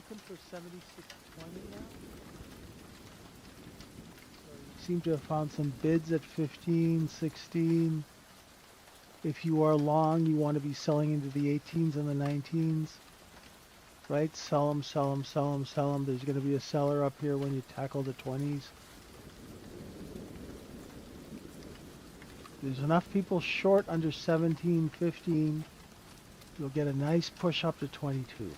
looking for 76.20 now. So you seem to have found some bids at 15, 16. If you are long, you want to be selling into the 18s and the 19s, right? Sell them, sell them, sell them, sell them. There's going to be a seller up here when you tackle the 20s. There's enough people short under 17, 15. You'll get a nice push up to 22.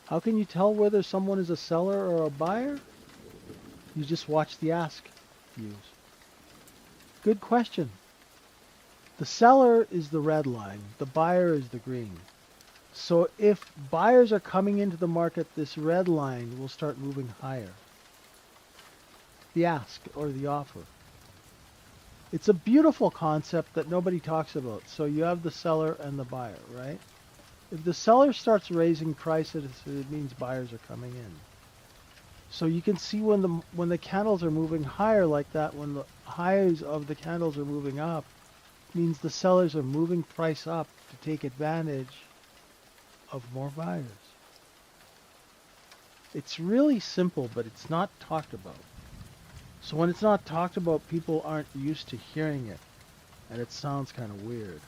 How can you tell whether someone is a seller or a buyer? You just watch the ask views. Good question. The seller is the red line. The buyer is the green. So if buyers are coming into the market, this red line will start moving higher. The ask or the offer. It's a beautiful concept that nobody talks about. So you have the seller and the buyer, right? If the seller starts raising prices, it means buyers are coming in. So you can see when the candles are moving higher like that, when the highs of the candles are moving up, means the sellers are moving price up to take advantage of more buyers. It's really simple, but it's not talked about. So when it's not talked about, people aren't used to hearing it, and it sounds kind of weird.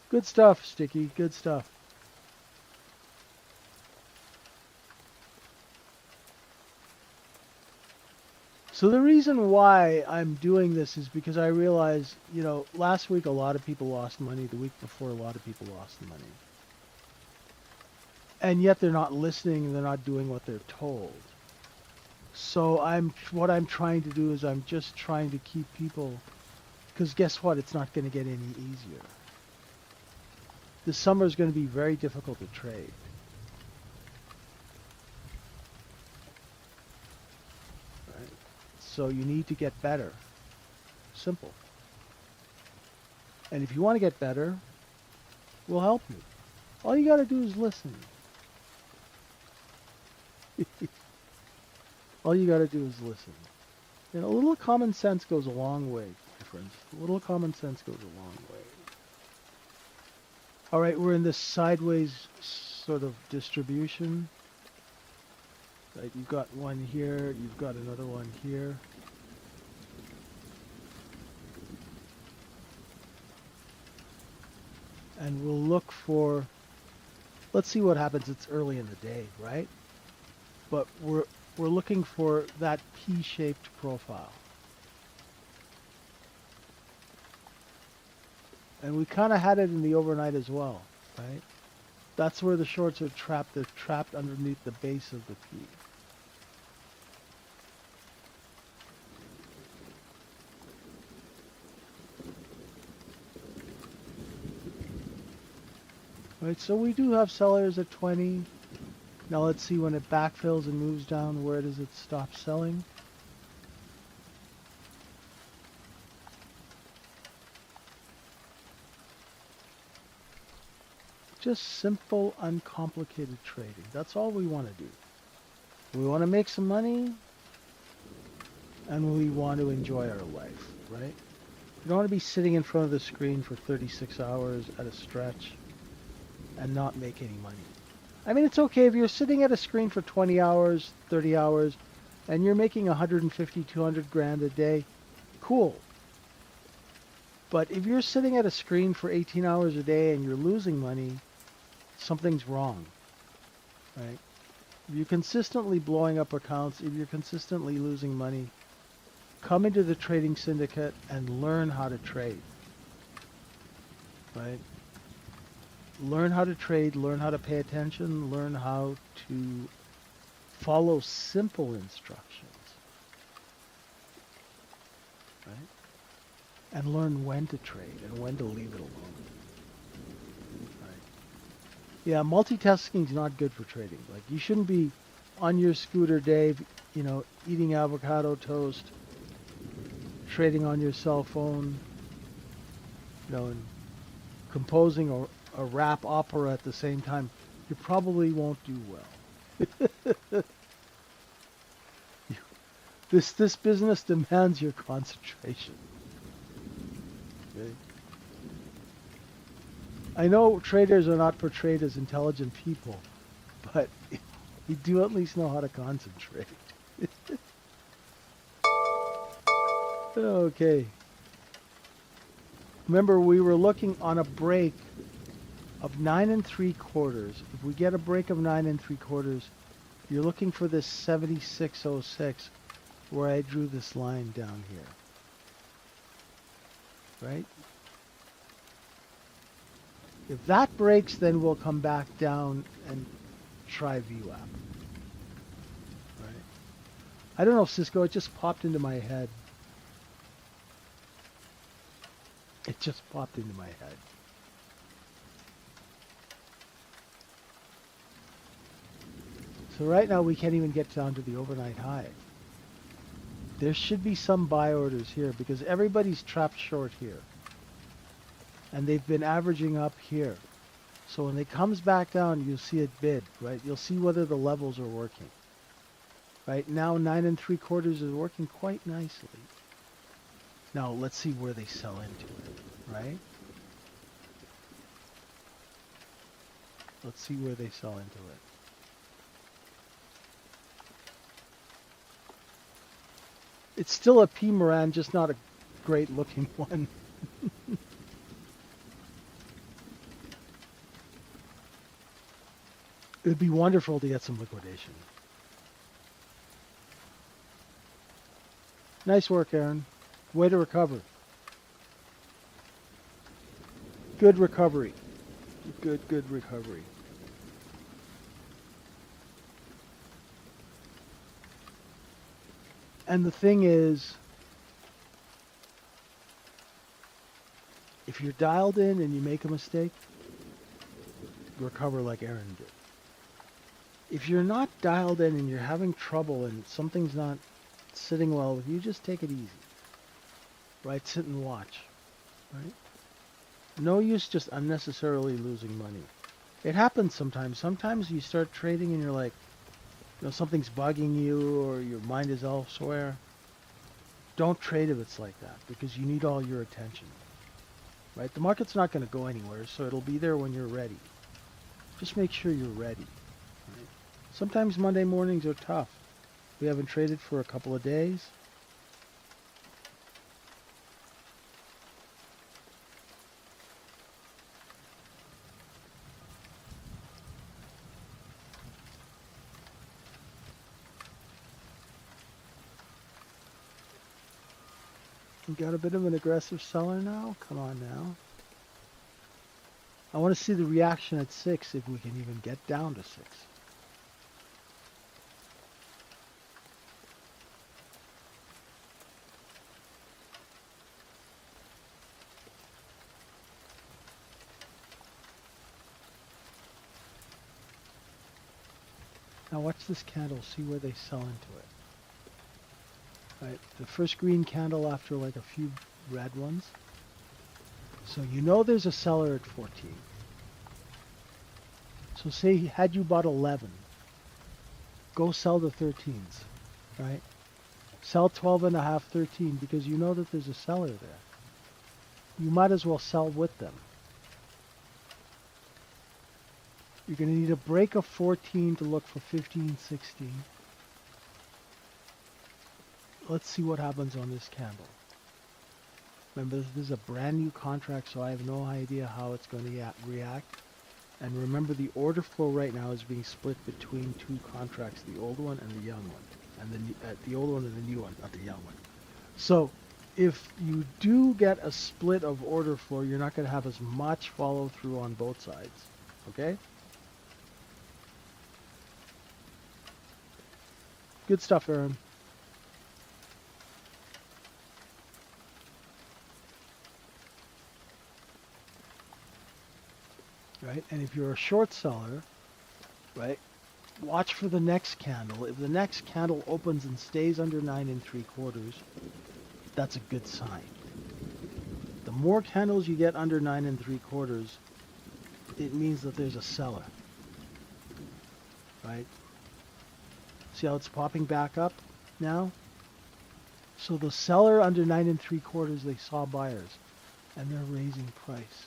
Good stuff, Sticky. Good stuff. So the reason why I'm doing this is because I realize, last week a lot of people lost money. The week before, a lot of people lost money. And yet they're not listening and they're not doing what they're told. So what I'm trying to do is I'm just trying to keep people, because guess what? It's not going to get any easier. This summer is going to be very difficult to trade. Right? So you need to get better. Simple. And if you want to get better, we'll help you. All you got to do is listen. All you got to do is listen. And a little common sense goes a long way, my friends. A little common sense goes a long way. All right, we're in this sideways sort of distribution. Right, you've got one here, you've got another one here. And we'll look for, let's see what happens. It's early in the day, right? But we're looking for that P-shaped profile. And we kind of had it in the overnight as well, right? That's where the shorts are trapped. They're trapped underneath the base of the P. Right, so we do have sellers at 20. Now let's see when it backfills and moves down, where does it stop selling? Just simple, uncomplicated trading. That's all we want to do. We want to make some money, and we want to enjoy our life, right? You don't want to be sitting in front of the screen for 36 hours at a stretch and not make any money. I mean, it's okay if you're sitting at a screen for 20 hours, 30 hours, and you're making 150, 200 grand a day. Cool. But if you're sitting at a screen for 18 hours a day and you're losing money, something's wrong, right? If you're consistently blowing up accounts, if you're consistently losing money, come into the trading syndicate and learn how to trade, right? Learn how to trade, learn how to pay attention, learn how to follow simple instructions, right? And learn when to trade and when to leave it alone. Right? Yeah, multitasking is not good for trading. Like, you shouldn't be on your scooter, Dave, eating avocado toast, trading on your cell phone, and composing a rap opera at the same time. You probably won't do well. This business demands your concentration. I know traders are not portrayed as intelligent people, but we do at least know how to concentrate. Okay. Remember, we were looking on a break of 9 3/4. If we get a break of 9 3/4, you're looking for this 76.06 where I drew this line down here. Right? If that breaks, then we'll come back down and try VWAP. Right? I don't know, Cisco, it just popped into my head. It just popped into my head. So right now we can't even get down to the overnight high. There should be some buy orders here because everybody's trapped short here. And they've been averaging up here. So when it comes back down, you'll see it bid, right? You'll see whether the levels are working. Right now, 9 3/4 is working quite nicely. Now let's see where they sell into it, right? Let's see where they sell into it. It's still a P. Moran, just not a great looking one. It would be wonderful to get some liquidation. Nice work, Aaron. Way to recover. Good recovery. Good recovery. And the thing is, if you're dialed in and you make a mistake, recover like Aaron did. If you're not dialed in and you're having trouble and something's not sitting well with you, just take it easy. Right? Sit and watch. Right? No use just unnecessarily losing money. It happens sometimes. Sometimes you start trading and you're like, you know, something's bugging you or your mind is elsewhere. Don't trade if it's like that because you need all your attention. Right? The market's not going to go anywhere, so it'll be there when you're ready. Just make sure you're ready. Right? Sometimes Monday mornings are tough. We haven't traded for a couple of days. We got a bit of an aggressive seller now. Come on now. I want to see the reaction at 6 if we can even get down to 6. Now watch this candle, see where they sell into it. Right, the first green candle after like a few red ones. So you know there's a seller at 14. So say had you bought 11, go sell the 13s, right? Sell 12 and a half, 13 because you know that there's a seller there. You might as well sell with them. You're going to need a break of 14 to look for 15, 16. Let's see what happens on this candle. Remember, this is a brand new contract, so I have no idea how it's going to react. And remember, the order flow right now is being split between two contracts, the old one and the young one. And the old one and the new one, not the young one. So if you do get a split of order flow, you're not going to have as much follow through on both sides. Okay? Good stuff, Aaron. Right? And if you're a short seller, right, watch for the next candle. If the next candle opens and stays under 9 3/4, that's a good sign. The more candles you get under 9 3/4, it means that there's a seller. Right? See how it's popping back up now? So the seller under 9 3/4, they saw buyers and they're raising price.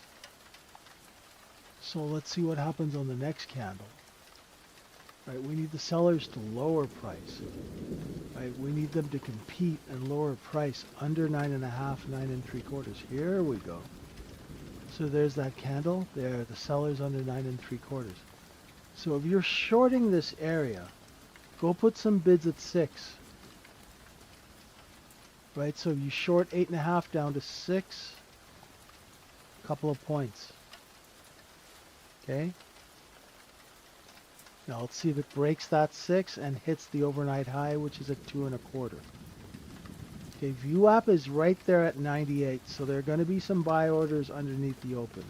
So let's see what happens on the next candle. Right, we need the sellers to lower price. Right, we need them to compete and lower price under 9.5, 9 3/4. Here we go. So there's that candle. There, the sellers under 9 3/4. So if you're shorting this area, go put some bids at 6. Right, so you short 8.5 down to 6, a couple of points. Okay. Now let's see if it breaks that 6 and hits the overnight high, which is at 2 1/4. Okay, VWAP is right there at 98, so there are going to be some buy orders underneath the open.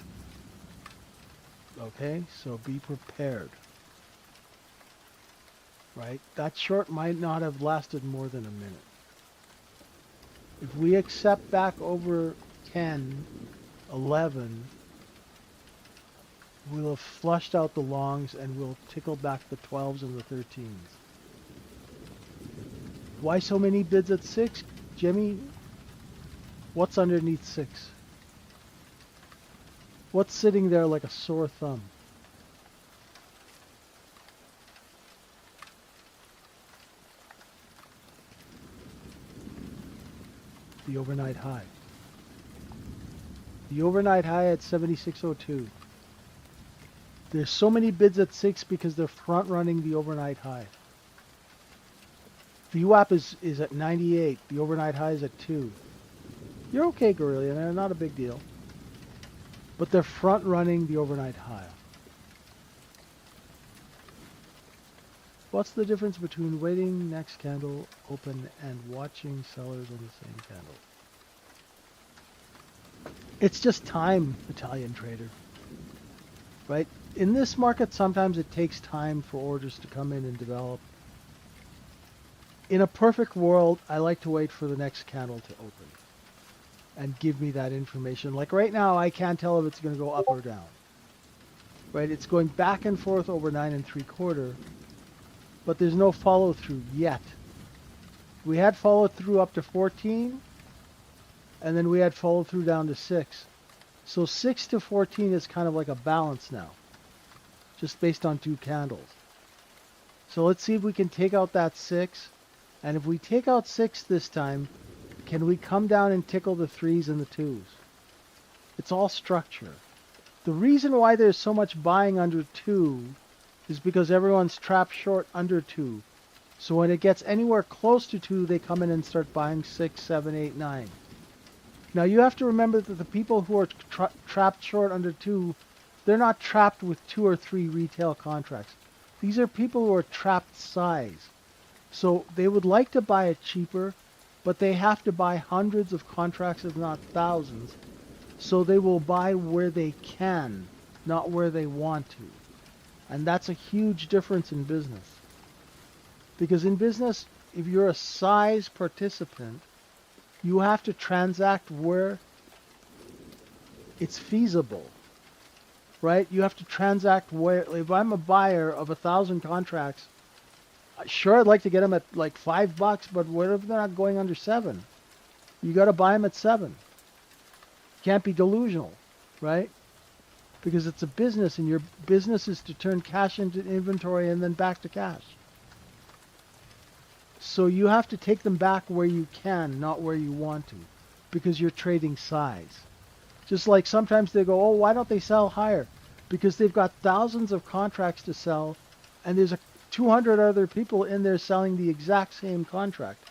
Okay, so be prepared. Right, that short might not have lasted more than a minute. If we accept back over 10, 11, we'll have flushed out the longs and we'll tickle back the 12s and the 13s. Why so many bids at 6, Jimmy? What's underneath 6? What's sitting there like a sore thumb? The overnight high. The overnight high at 76.02. There's so many bids at 6 because they're front running the overnight high. VWAP is at 98. The overnight high is at 2. You're okay, Guerrilla, not a big deal. But they're front running the overnight high. What's the difference between waiting next candle open and watching sellers on the same candle? It's just time, Italian trader. Right? In this market, sometimes it takes time for orders to come in and develop. In a perfect world, I like to wait for the next candle to open and give me that information. Like right now, I can't tell if it's going to go up or down. Right? It's going back and forth over 9 3/4, but there's no follow through yet. We had follow through up to 14, and then we had follow through down to 6. So 6 to 14 is kind of like a balance now, just based on 2 candles. So let's see if we can take out that 6. And if we take out 6 this time, can we come down and tickle the 3s and the 2s? It's all structure. The reason why there's so much buying under 2 is because everyone's trapped short under 2. So when it gets anywhere close to 2, they come in and start buying 6, 7, 8, 9. Now you have to remember that the people who are trapped short under 2, they're not trapped with 2 or 3 retail contracts. These are people who are trapped size. So they would like to buy it cheaper, but they have to buy hundreds of contracts, if not thousands. So they will buy where they can, not where they want to. And that's a huge difference in business. Because in business, if you're a size participant, you have to transact where it's feasible, right? You have to transact where, if I'm a buyer of 1,000 contracts, sure, I'd like to get them at like $5, but what if they're not going under 7? You got to buy them at 7. Can't be delusional, right? Because it's a business, and your business is to turn cash into inventory and then back to cash. So you have to take them back where you can, not where you want to, because you're trading size. Just like sometimes they go, oh, why don't they sell higher? Because they've got thousands of contracts to sell, and there's 200 other people in there selling the exact same contract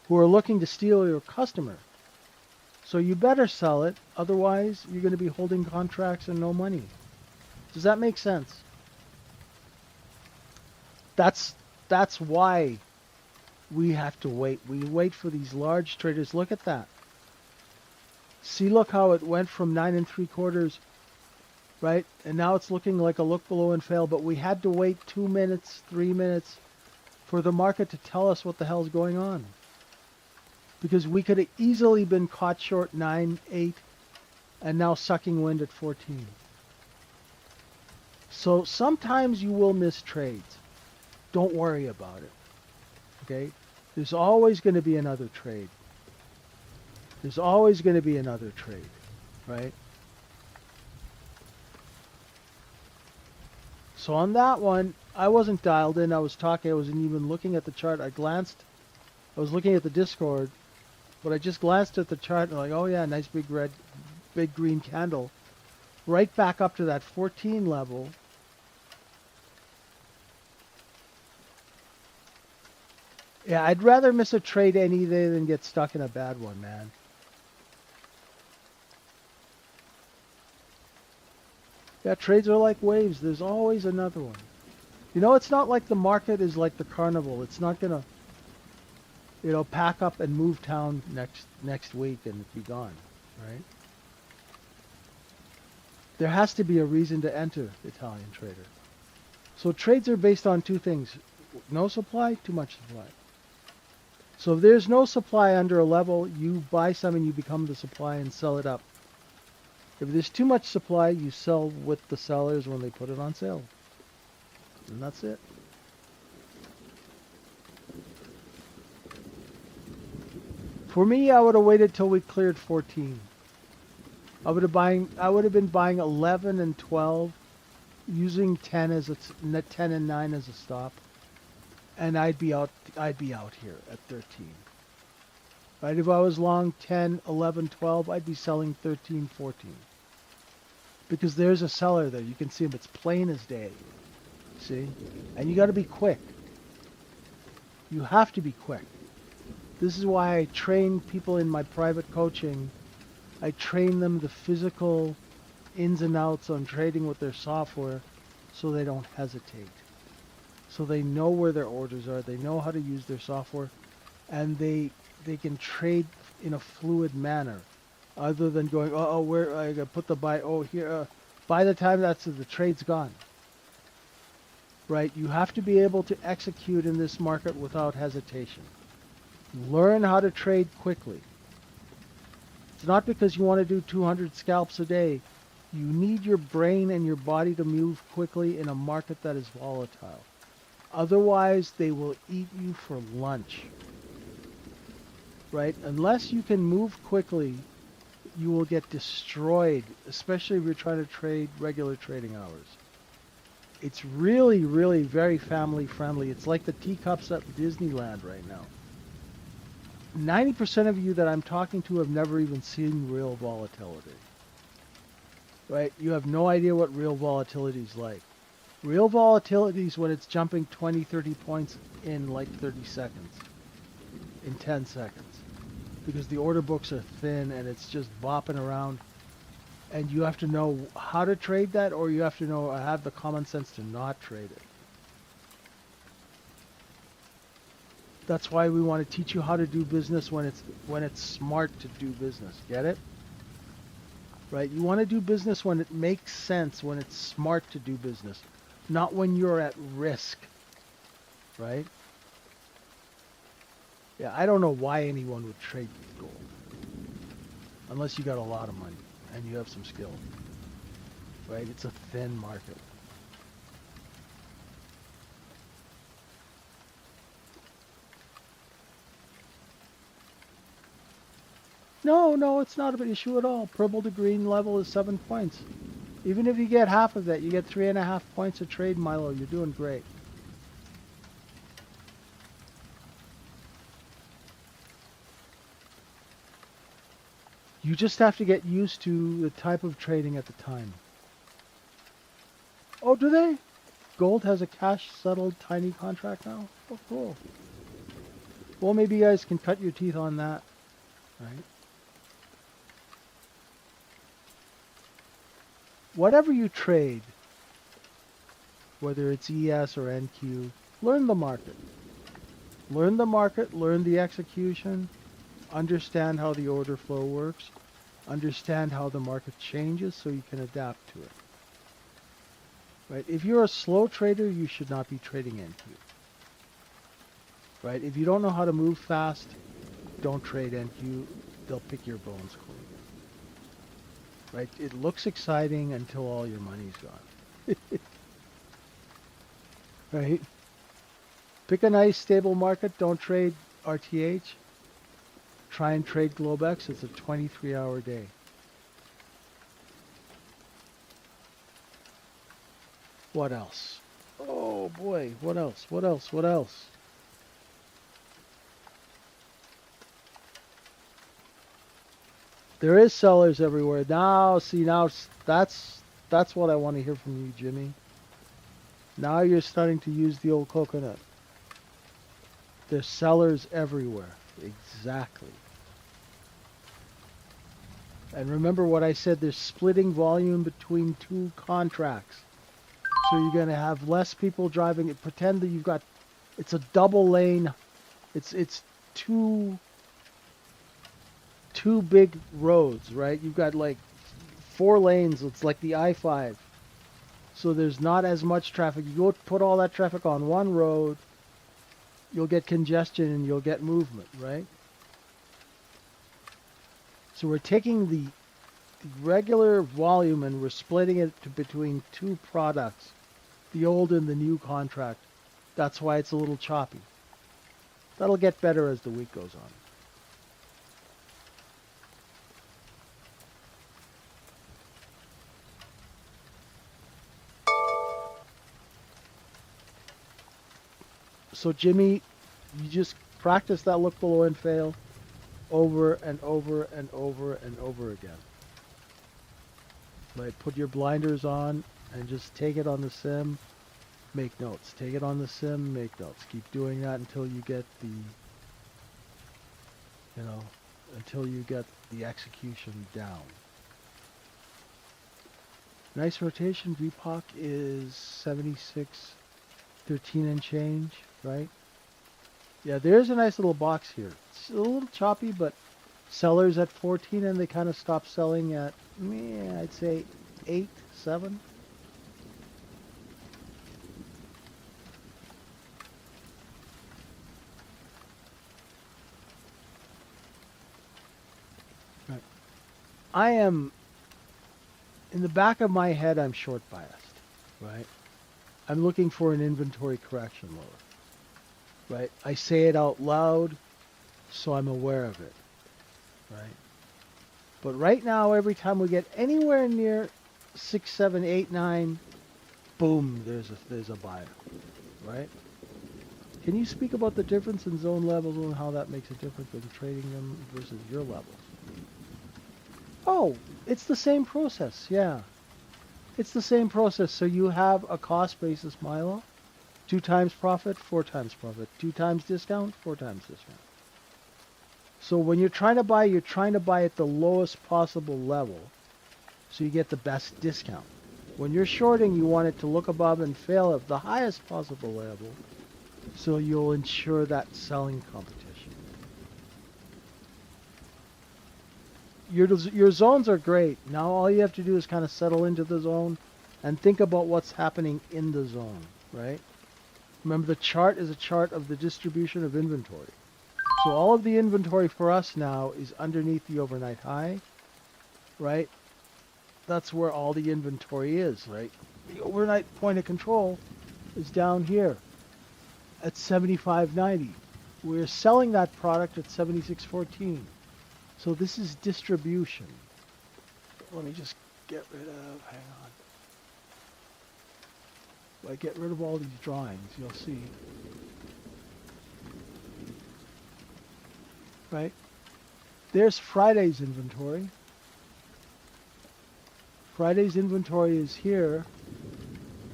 who are looking to steal your customer. So you better sell it, otherwise you're going to be holding contracts and no money. Does that make sense? That's why we have to wait. We wait for these large traders. Look at that. See, look how it went from 9 3/4, right? And now it's looking like a look below and fail, but we had to wait 2 minutes, 3 minutes for the market to tell us what the hell's going on. Because we could have easily been caught short 9, 8, and now sucking wind at 14. So sometimes you will miss trades. Don't worry about it. Okay? There's always going to be another trade. There's always going to be another trade, right? So on that one, I wasn't dialed in. I was talking. I wasn't even looking at the chart. I was looking at the Discord, but I just glanced at the chart and like, oh yeah, nice big red, big green candle. Right back up to that 14 level. Yeah, I'd rather miss a trade any day than get stuck in a bad one, man. Yeah, trades are like waves. There's always another one. You know, it's not like the market is like the carnival. It's not gonna, pack up and move town next week and be gone, right? There has to be a reason to enter Italian trader. So trades are based on two things. No supply, too much supply. So if there's no supply under a level, you buy some and you become the supply and sell it up. If there's too much supply, you sell with the sellers when they put it on sale. And that's it. For me, I would have waited till we cleared 14. I would have been buying 11 and 12, using 10 and 9 as a stop, and I'd be out here at 13. Right? If I was long 10, 11, 12, I'd be selling 13, 14. Because there's a seller there. You can see him. It's plain as day. See? And you got to be quick. You have to be quick. This is why I train people in my private coaching. I train them the physical ins and outs on trading with their software so they don't hesitate. So they know where their orders are. They know how to use their software. And they can trade in a fluid manner. Other than going, where I gotta put the buy, here. By the time the trade's gone. Right? You have to be able to execute in this market without hesitation. Learn how to trade quickly. It's not because you want to do 200 scalps a day. You need your brain and your body to move quickly in a market that is volatile. Otherwise, they will eat you for lunch. Right? Unless you can move quickly, you will get destroyed, especially if you're trying to trade regular trading hours. It's really, really very family friendly. It's like the teacups at Disneyland right now. 90% of you that I'm talking to have never even seen real volatility. Right? You have no idea what real volatility is like. Real volatility is when it's jumping 20, 30 points in like 30 seconds. In 10 seconds. Because the order books are thin and it's just bopping around. And you have to know how to trade that, or you have to have the common sense to not trade it. That's why we want to teach you how to do business when it's smart to do business. Get it? Right? You want to do business when it makes sense, when it's smart to do business, not when you're at risk. Right? Yeah, I don't know why anyone would trade gold. Unless you got a lot of money and you have some skill. Right? It's a thin market. No, it's not an issue at all. Purple to green level is 7 points. Even if you get half of that, you get 3.5 points a trade, Milo. You're doing great. You just have to get used to the type of trading at the time. Oh, do they? Gold has a cash-settled tiny contract now? Oh, cool. Well, maybe you guys can cut your teeth on that, right? Whatever you trade, whether it's ES or NQ, learn the market. Learn the market, learn the execution, understand how the order flow works, understand how the market changes so you can adapt to it. Right? If you're a slow trader, you should not be trading NQ. Right? If you don't know how to move fast, don't trade NQ. They'll pick your bones clean. Right? It looks exciting until all your money's gone. Right? Pick a nice stable market. Don't trade RTH. Try and trade Globex. It's a 23-hour day. What else? Oh boy, what else? What else? What else? There is sellers everywhere. Now, see, that's what I want to hear from you, Jimmy. Now you're starting to use the old coconut. There's sellers everywhere. Exactly. And remember what I said, there's splitting volume between two contracts. So you're going to have less people driving it. Pretend that you've got, it's a double lane. It's two big roads, right? You've got like 4 lanes. It's like the I-5. So there's not as much traffic. You go put all that traffic on one road, you'll get congestion and you'll get movement, right? So we're taking the regular volume and we're splitting it between two products, the old and the new contract. That's why it's a little choppy. That'll get better as the week goes on. So Jimmy, you just practice that look below and fail over and over and over and over again. Right, put your blinders on and just take it on the sim, make notes. Take it on the sim, make notes. Keep doing that until you get the execution down. Nice rotation. VPOC is 76, 13 and change, right? Yeah, there's a nice little box here. It's a little choppy, but sellers at 14 and they kind of stop selling at, I'd say 8, 7. Right. I am, in the back of my head, I'm short biased, right? I'm looking for an inventory correction lower, right? I say it out loud, so I'm aware of it, right? But right now, every time we get anywhere near 6, 7, 8, 9, boom, there's a buyer, right? Can you speak about the difference in zone levels and how that makes a difference in trading them versus your levels? Oh, it's the same process, yeah. It's the same process. So you have a cost basis Milo, 2 times profit, 4 times profit, 2 times discount, 4 times discount. So when you're trying to buy at the lowest possible level, so you get the best discount. When you're shorting, you want it to look above and fail at the highest possible level, so you'll ensure that selling competition. Your zones are great. Now all you have to do is kind of settle into the zone and think about what's happening in the zone, right? Remember, the chart is a chart of the distribution of inventory. So all of the inventory for us now is underneath the overnight high, right? That's where all the inventory is, right? The overnight point of control is down here at 75.90. We're selling that product at 76.14. So this is distribution. Let me just get rid of, hang on. If I get rid of all these drawings, you'll see. Right? There's Friday's inventory. Friday's inventory is here.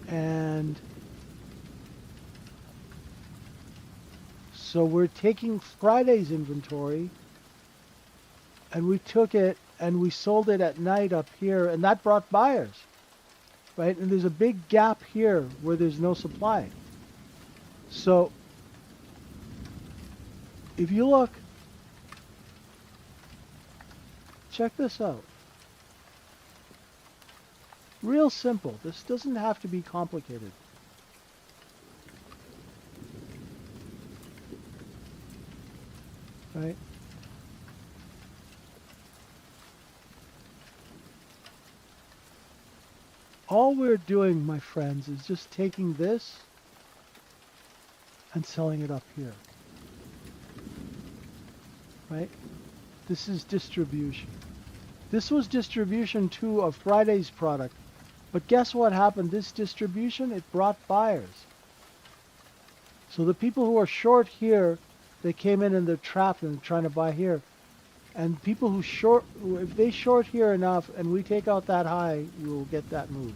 And so we're taking Friday's inventory and we took it and we sold it at night up here, and that brought buyers, right? And there's a big gap here where there's no supply. So if you look, check this out. Real simple. This doesn't have to be complicated. Right? All we're doing, my friends, is just taking this and selling it up here. Right? This is distribution. This was distribution too of Friday's product But guess what happened? This distribution, it brought buyers. So the people who are short here, they came in and they're trapped and trying to buy here. And people who short, if they short here enough and we take out that high, we will get that move.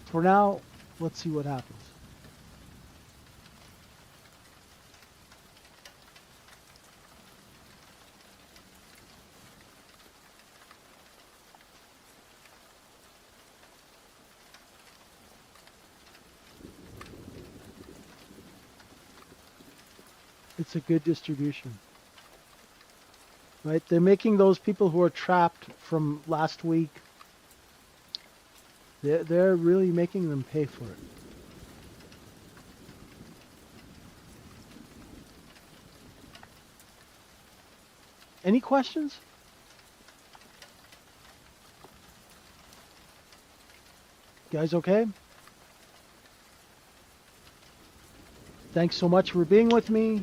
For now, let's see what happens. It's a good distribution. Right? They're making those people who are trapped from last week, they're really making them pay for it. Any questions? Guys okay? Thanks so much for being with me.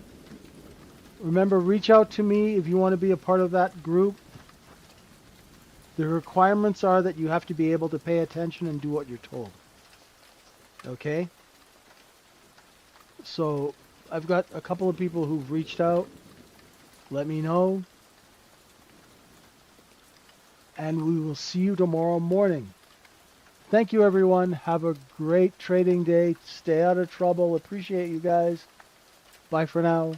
Remember, reach out to me if you want to be a part of that group. The requirements are that you have to be able to pay attention and do what you're told. Okay? So, I've got a couple of people who've reached out. Let me know. And we will see you tomorrow morning. Thank you, everyone. Have a great trading day. Stay out of trouble. Appreciate you guys. Bye for now.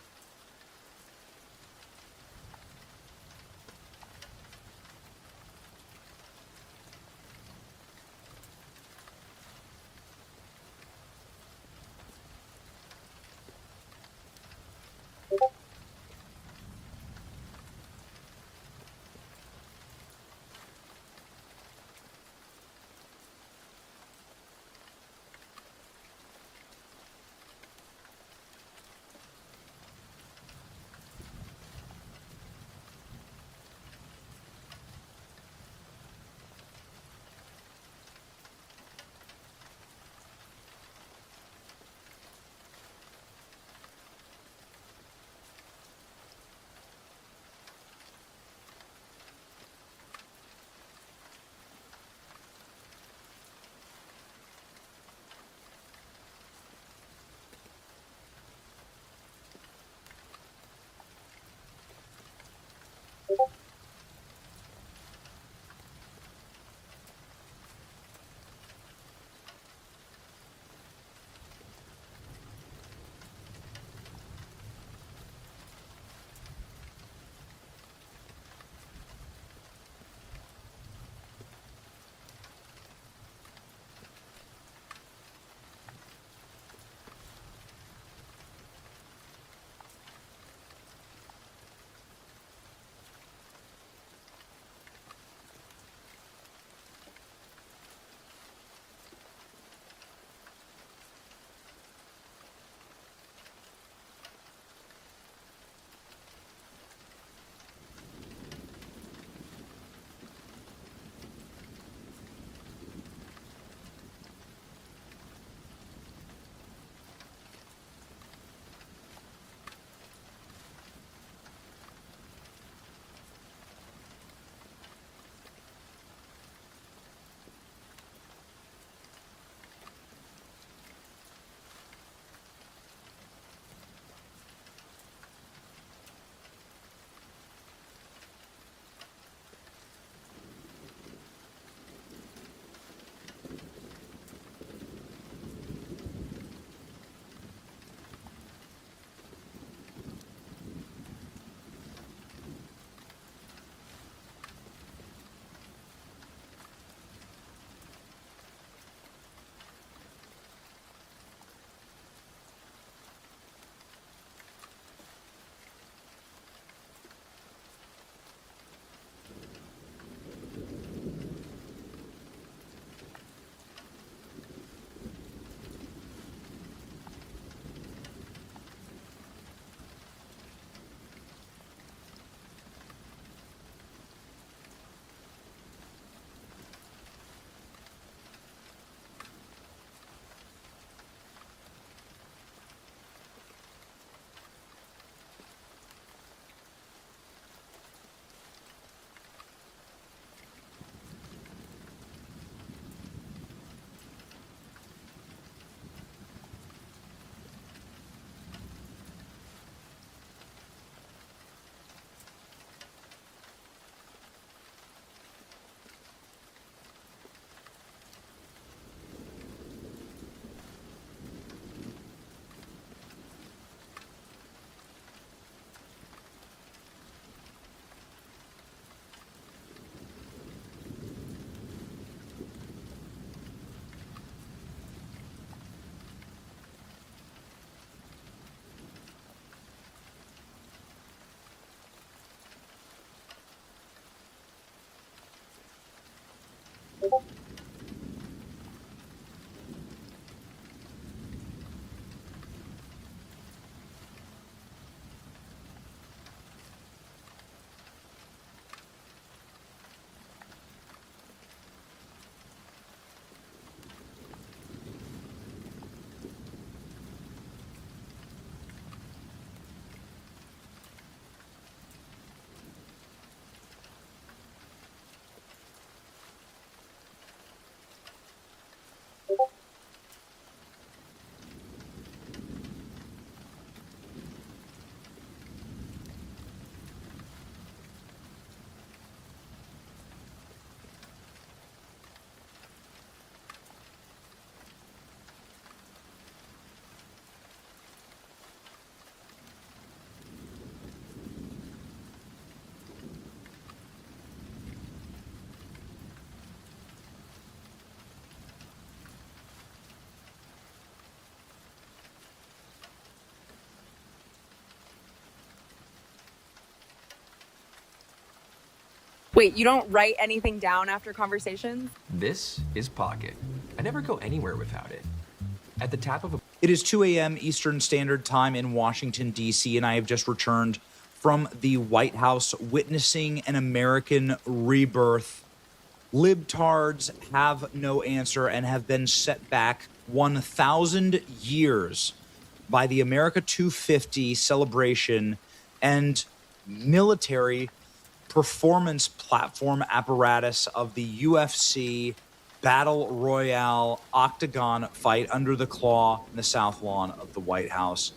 Wait, you don't write anything down after conversations? This is Pocket. I never go anywhere without it. At the tap of a... It is 2 a.m. Eastern Standard Time in Washington, D.C., and I have just returned from the White House witnessing an American rebirth. Libtards have no answer and have been set back 1,000 years by the America 250 celebration and military performance platform apparatus of the UFC Battle Royale Octagon fight under the claw in the South Lawn of the White House.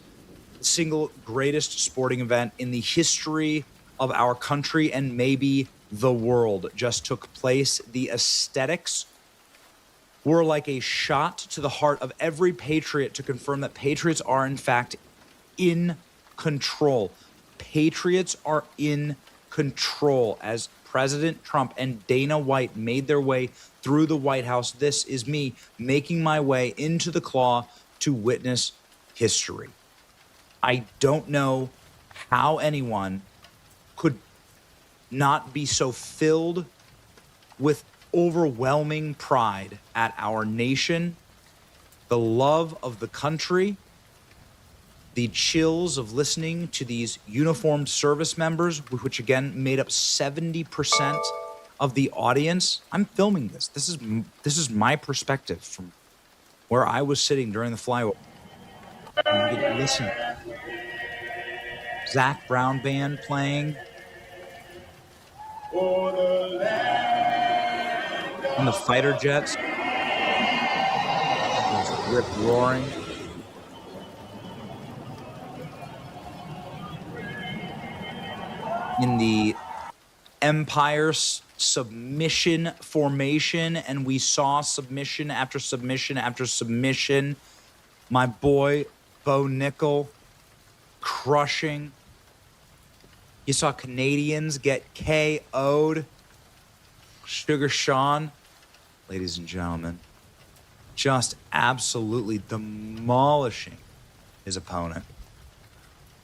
The single greatest sporting event in the history of our country and maybe the world just took place. The aesthetics were like a shot to the heart of every patriot to confirm that patriots are, in fact, in control. Patriots are in control. As President Trump and Dana White made their way through the White House, this is me making my way into the claw to witness history. I don't know how anyone could not be so filled with overwhelming pride at our nation, the love of the country, the chills of listening to these uniformed service members, which again made up 70% of the audience. I'm filming this. This is my perspective from where I was sitting during the flyover. You get to listen. Zach Brown Band playing. And the fighter jets. Rip roaring. In the Empire submission formation, and we saw submission after submission after submission. My boy, Bo Nickel, crushing. You saw Canadians get KO'd. Sugar Sean, ladies and gentlemen, just absolutely demolishing his opponent.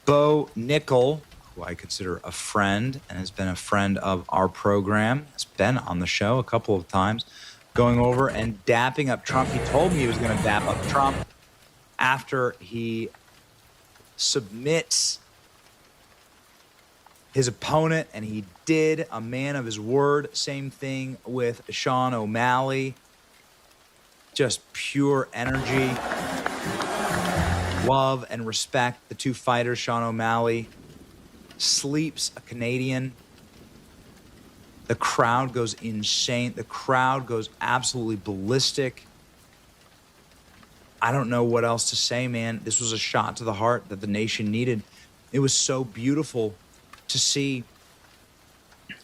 Bo Nickel, who I consider a friend and has been a friend of our program, has been on the show a couple of times, going over and dapping up Trump. He told me he was going to dap up Trump after he submits his opponent, and he did, a man of his word. Same thing with Sean O'Malley. Just pure energy, love, and respect. The two fighters, Sean O'Malley sleeps a Canadian. The crowd goes insane. The crowd goes absolutely ballistic. I don't know what else to say, man. This was a shot to the heart that the nation needed. It was so beautiful to see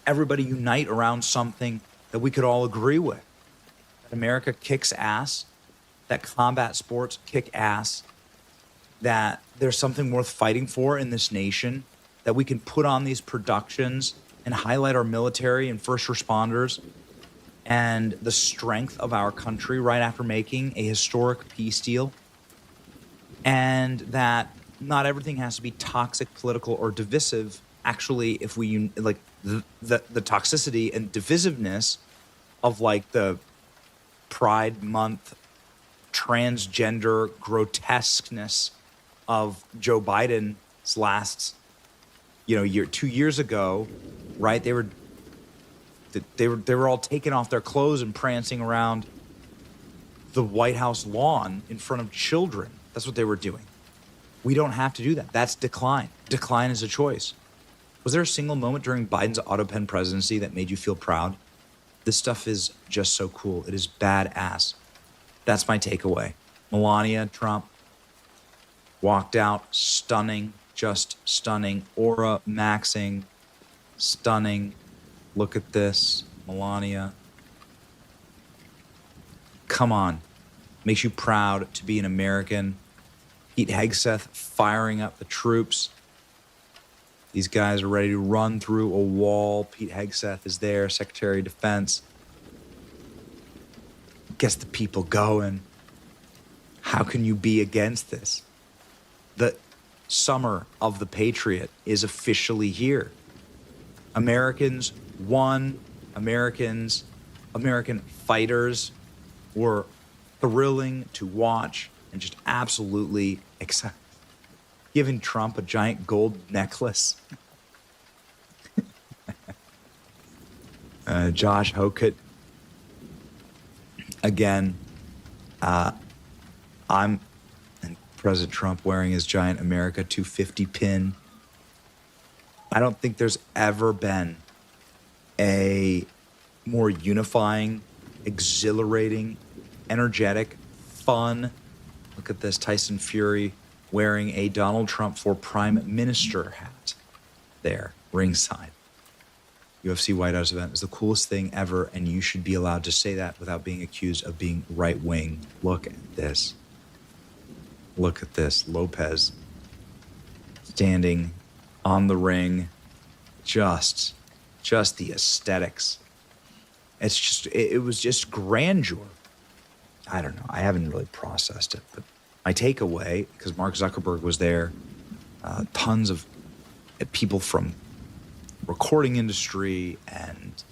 everybody unite around something that we could all agree with. That America kicks ass, that combat sports kick ass, that there's something worth fighting for in this nation, that we can put on these productions and highlight our military and first responders and the strength of our country right after making a historic peace deal, and that not everything has to be toxic, political, or divisive. Actually, if we like the toxicity and divisiveness of like the Pride Month transgender grotesqueness of Joe Biden's last, year, 2 years ago, right? They were all taking off their clothes and prancing around the White House lawn in front of children. That's what they were doing. We don't have to do that. That's decline. Decline is a choice. Was there a single moment during Biden's autopen presidency that made you feel proud? This stuff is just so cool. It is badass. That's my takeaway. Melania Trump walked out stunning, just stunning. Aura maxing, stunning. Look at this, Melania. Come on. Makes you proud to be an American. Pete Hegseth firing up the troops. These guys are ready to run through a wall. Pete Hegseth is there, Secretary of Defense. Gets the people going. How can you be against this? The summer of the Patriot is officially here. Americans One, American fighters were thrilling to watch and just absolutely exciting. Giving Trump a giant gold necklace. Josh Hokett. Again, and President Trump wearing his giant America 250 pin. I don't think there's ever been a more unifying, exhilarating, energetic, fun. Look at this, Tyson Fury wearing a Donald Trump for Prime Minister hat there, ringside. UFC White House event is the coolest thing ever, and you should be allowed to say that without being accused of being right-wing. Look at this. Look at this. Lopez standing on the ring. Just the aesthetics. It was just grandeur. I don't know. I haven't really processed it, but my takeaway, because Mark Zuckerberg was there, tons of people from recording industry and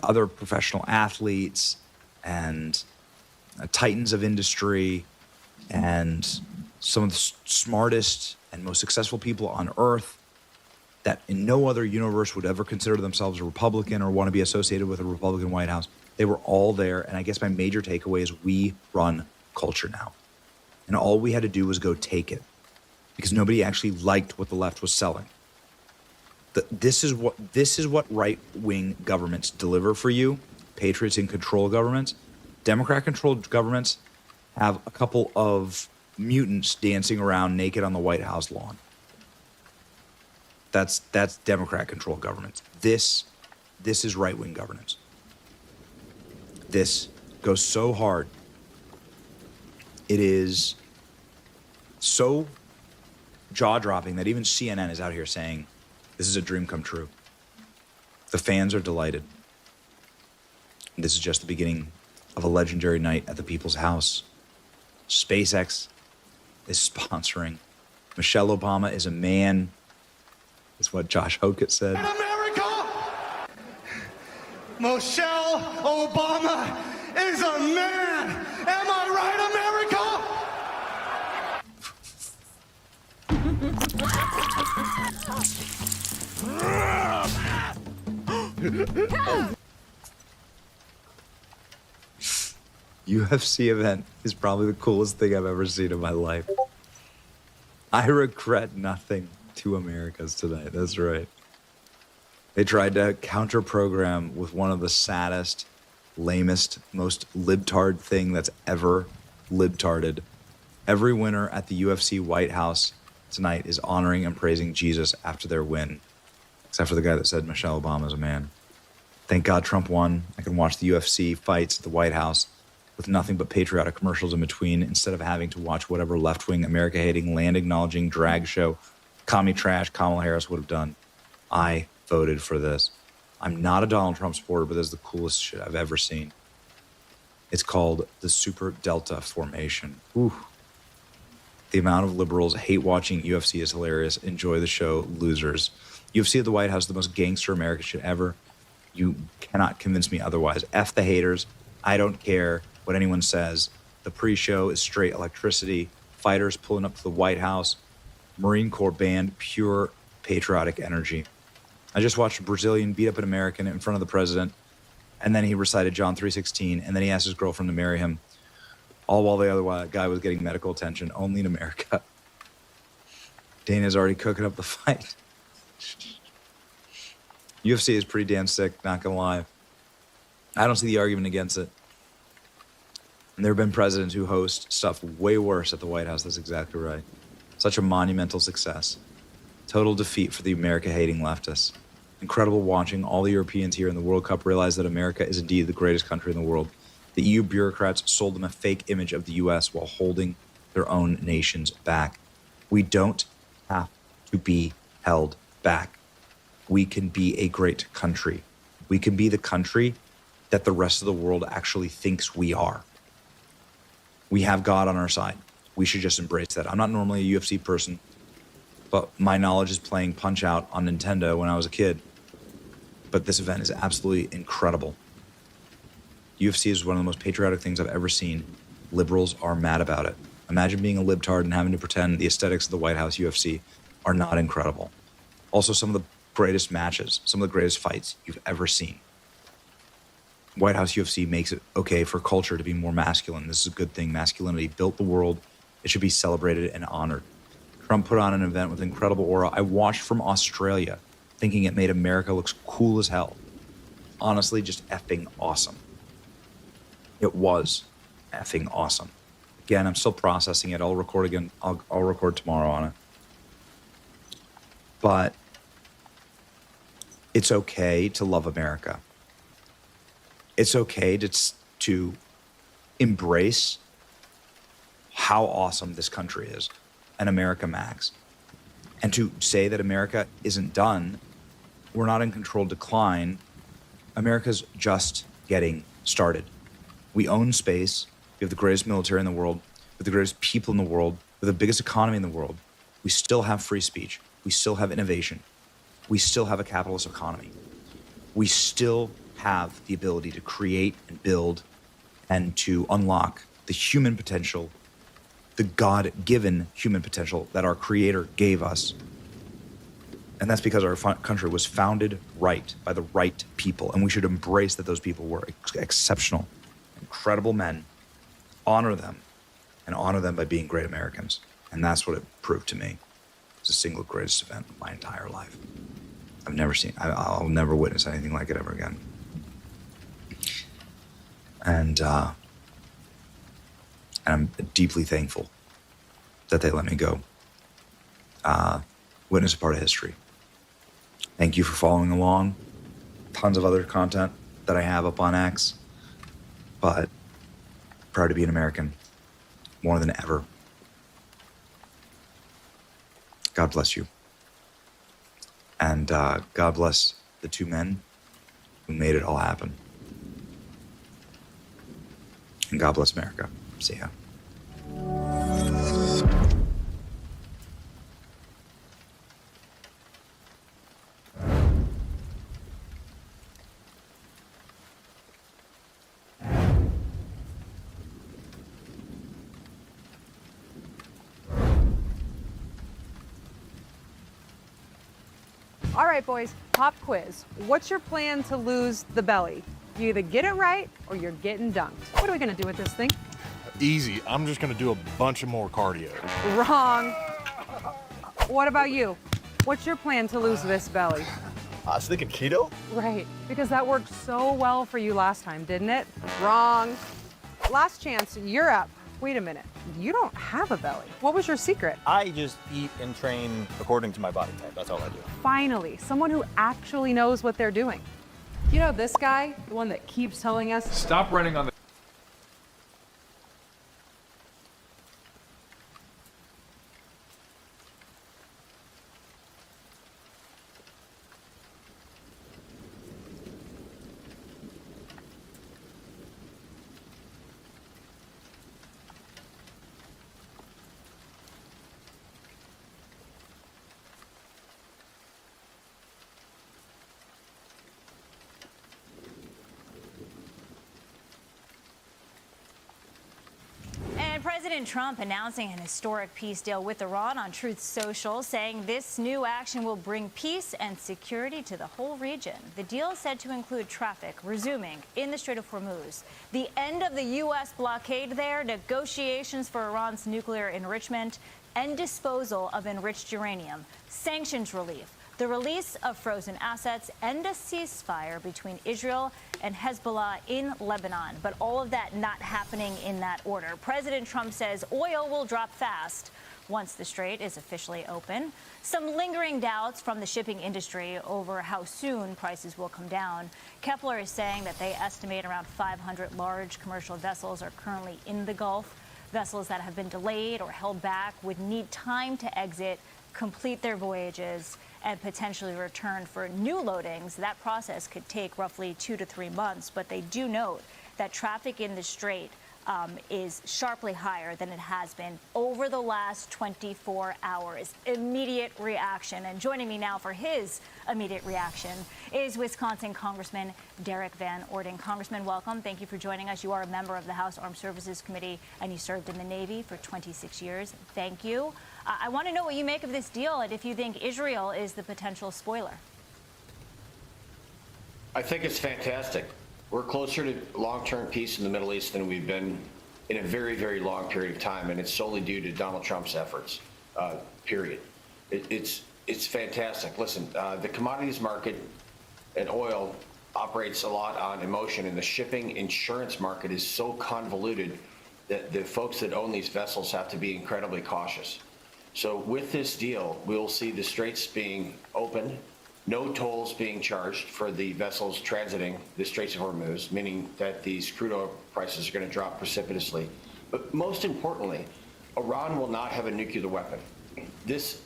other professional athletes and titans of industry and some of the smartest and most successful people on earth that in no other universe would ever consider themselves a Republican or want to be associated with a Republican White House. They were all there. And I guess my major takeaway is we run culture now. And all we had to do was go take it because nobody actually liked what the left was selling. This is what right-wing governments deliver for you. Patriots in control governments. Democrat-controlled governments have a couple of mutants dancing around naked on the White House lawn. That's Democrat-controlled governments. This is right-wing governance. This goes so hard. It is so jaw-dropping that even CNN is out here saying, this is a dream come true. The fans are delighted. This is just the beginning of a legendary night at the People's House. SpaceX is sponsoring. Michelle Obama is a man. Is what Josh Hokett said. In America, Michelle Obama is a man. Am I right, America? UFC event is probably the coolest thing I've ever seen in my life. I regret nothing. Two Americas tonight. That's right. They tried to counter program with one of the saddest, lamest, most libtard thing that's ever libtarded. Every winner at the UFC White House tonight is honoring and praising Jesus after their win, except for the guy that said Michelle Obama is a man. Thank God Trump won. I can watch the UFC fights at the White House with nothing but patriotic commercials in between instead of having to watch whatever left-wing, America-hating, land-acknowledging drag show commie trash Kamala Harris would have done. I voted for this. I'm not a Donald Trump supporter, but this is the coolest shit I've ever seen. It's called the Super Delta Formation. Ooh. The amount of liberals hate watching UFC is hilarious. Enjoy the show, losers. UFC at the White House, the most gangster American shit ever. You cannot convince me otherwise. F the haters. I don't care what anyone says. The pre-show is straight electricity. Fighters pulling up to the White House. Marine Corps band, pure patriotic energy. I just watched a Brazilian beat up an American in front of the president, and then he recited John 3:16, and then he asked his girlfriend to marry him, all while the other guy was getting medical attention, only in America. Dana's already cooking up the fight. UFC is pretty damn sick, not gonna lie. I don't see the argument against it. And there have been presidents who host stuff way worse at the White House. That's exactly right. Such a monumental success. Total defeat for the America-hating leftists. Incredible watching all the Europeans here in the World Cup realize that America is indeed the greatest country in the world. The EU bureaucrats sold them a fake image of the US while holding their own nations back. We don't have to be held back. We can be a great country. We can be the country that the rest of the world actually thinks we are. We have God on our side. We should just embrace that. I'm not normally a UFC person, but my knowledge is playing Punch-Out on Nintendo when I was a kid. but this event is absolutely incredible. UFC is one of the most patriotic things I've ever seen. Liberals are mad about it. Imagine being a libtard and having to pretend the aesthetics of the White House UFC are not incredible. Also, some of the greatest matches, some of the greatest fights you've ever seen. White House UFC makes it okay for culture to be more masculine. This is a good thing. Masculinity built the world. It should be celebrated and honored. Trump put on an event with incredible aura. I watched from Australia, thinking it made America look cool as hell. Honestly, just effing awesome. It was effing awesome. Again, I'm still processing it. I'll record again. I'll record tomorrow on it. But it's okay to love America. It's okay to embrace how awesome this country is and America Max. And to say that America isn't done, we're not in controlled decline. America's just getting started. We own space. We have the greatest military in the world. We have the greatest people in the world. We have the biggest economy in the world. We still have free speech. We still have innovation. We still have a capitalist economy. We still have the ability to create and build and to unlock the human potential, the God-given human potential that our Creator gave us. And that's because our country was founded right by the right people. And we should embrace that those people were exceptional, incredible men, honor them, and honor them by being great Americans. And that's what it proved to me. It's the single greatest event of my entire life. I've never seen, I'll never witness anything like it ever again. And I'm deeply thankful that they let me go witness a part of history. Thank you for following along. Tons of other content that I have up on X, but proud to be an American more than ever. God bless you. And God bless the two men who made it all happen. And God bless America. See ya. All right, boys, pop quiz. What's your plan to lose the belly? You either get it right or you're getting dunked. What are we gonna do with this thing? Easy. I'm just gonna do a bunch of more cardio. Wrong. What about you? What's your plan to lose this belly? I was thinking keto? Right, because that worked so well for you last time, didn't it? Wrong. Last chance, you're up. Wait a minute, you don't have a belly. What was your secret? I just eat and train according to my body type. That's all I do. Finally, someone who actually knows what they're doing. You know this guy, the one that keeps telling us, Stop running on the And President Trump announcing an historic peace deal with Iran on Truth Social, saying this new action will bring peace and security to the whole region. The deal is said to include traffic resuming in the Strait of Hormuz, the end of the U.S. blockade there, negotiations for Iran's nuclear enrichment and disposal of enriched uranium, sanctions relief, the release of frozen assets, and a ceasefire between Israel and Hezbollah in Lebanon. But all of that not happening in that order. President Trump says oil will drop fast once the strait is officially open. Some lingering doubts from the shipping industry over how soon prices will come down. Kepler is saying that they estimate around 500 large commercial vessels are currently in the Gulf. Vessels that have been delayed or held back would need time to exit, complete their voyages, and potentially return for new loadings. That process could take roughly 2 to 3 months, but they do note that traffic in the strait is sharply higher than it has been over the last 24 hours. Immediate reaction. And joining me now for his immediate reaction is Wisconsin Congressman Derek Van Orden. Congressman, welcome. Thank you for joining us. You are a member of the House Armed Services Committee, and you served in the Navy for 26 years. Thank you. I want to know what you make of this deal and if you think Israel is the potential spoiler. I think it's fantastic. We're closer to long-term peace in the Middle East than we've been in a very, very long period of time, and it's solely due to Donald Trump's efforts, period. It's fantastic. Listen, the commodities market and oil operates a lot on emotion, and the shipping insurance market is so convoluted that the folks that own these vessels have to be incredibly cautious. So with this deal, we'll see the straits being opened, no tolls being charged for the vessels transiting the Straits of Hormuz, meaning that these crude oil prices are going to drop precipitously. But most importantly, Iran will not have a nuclear weapon. This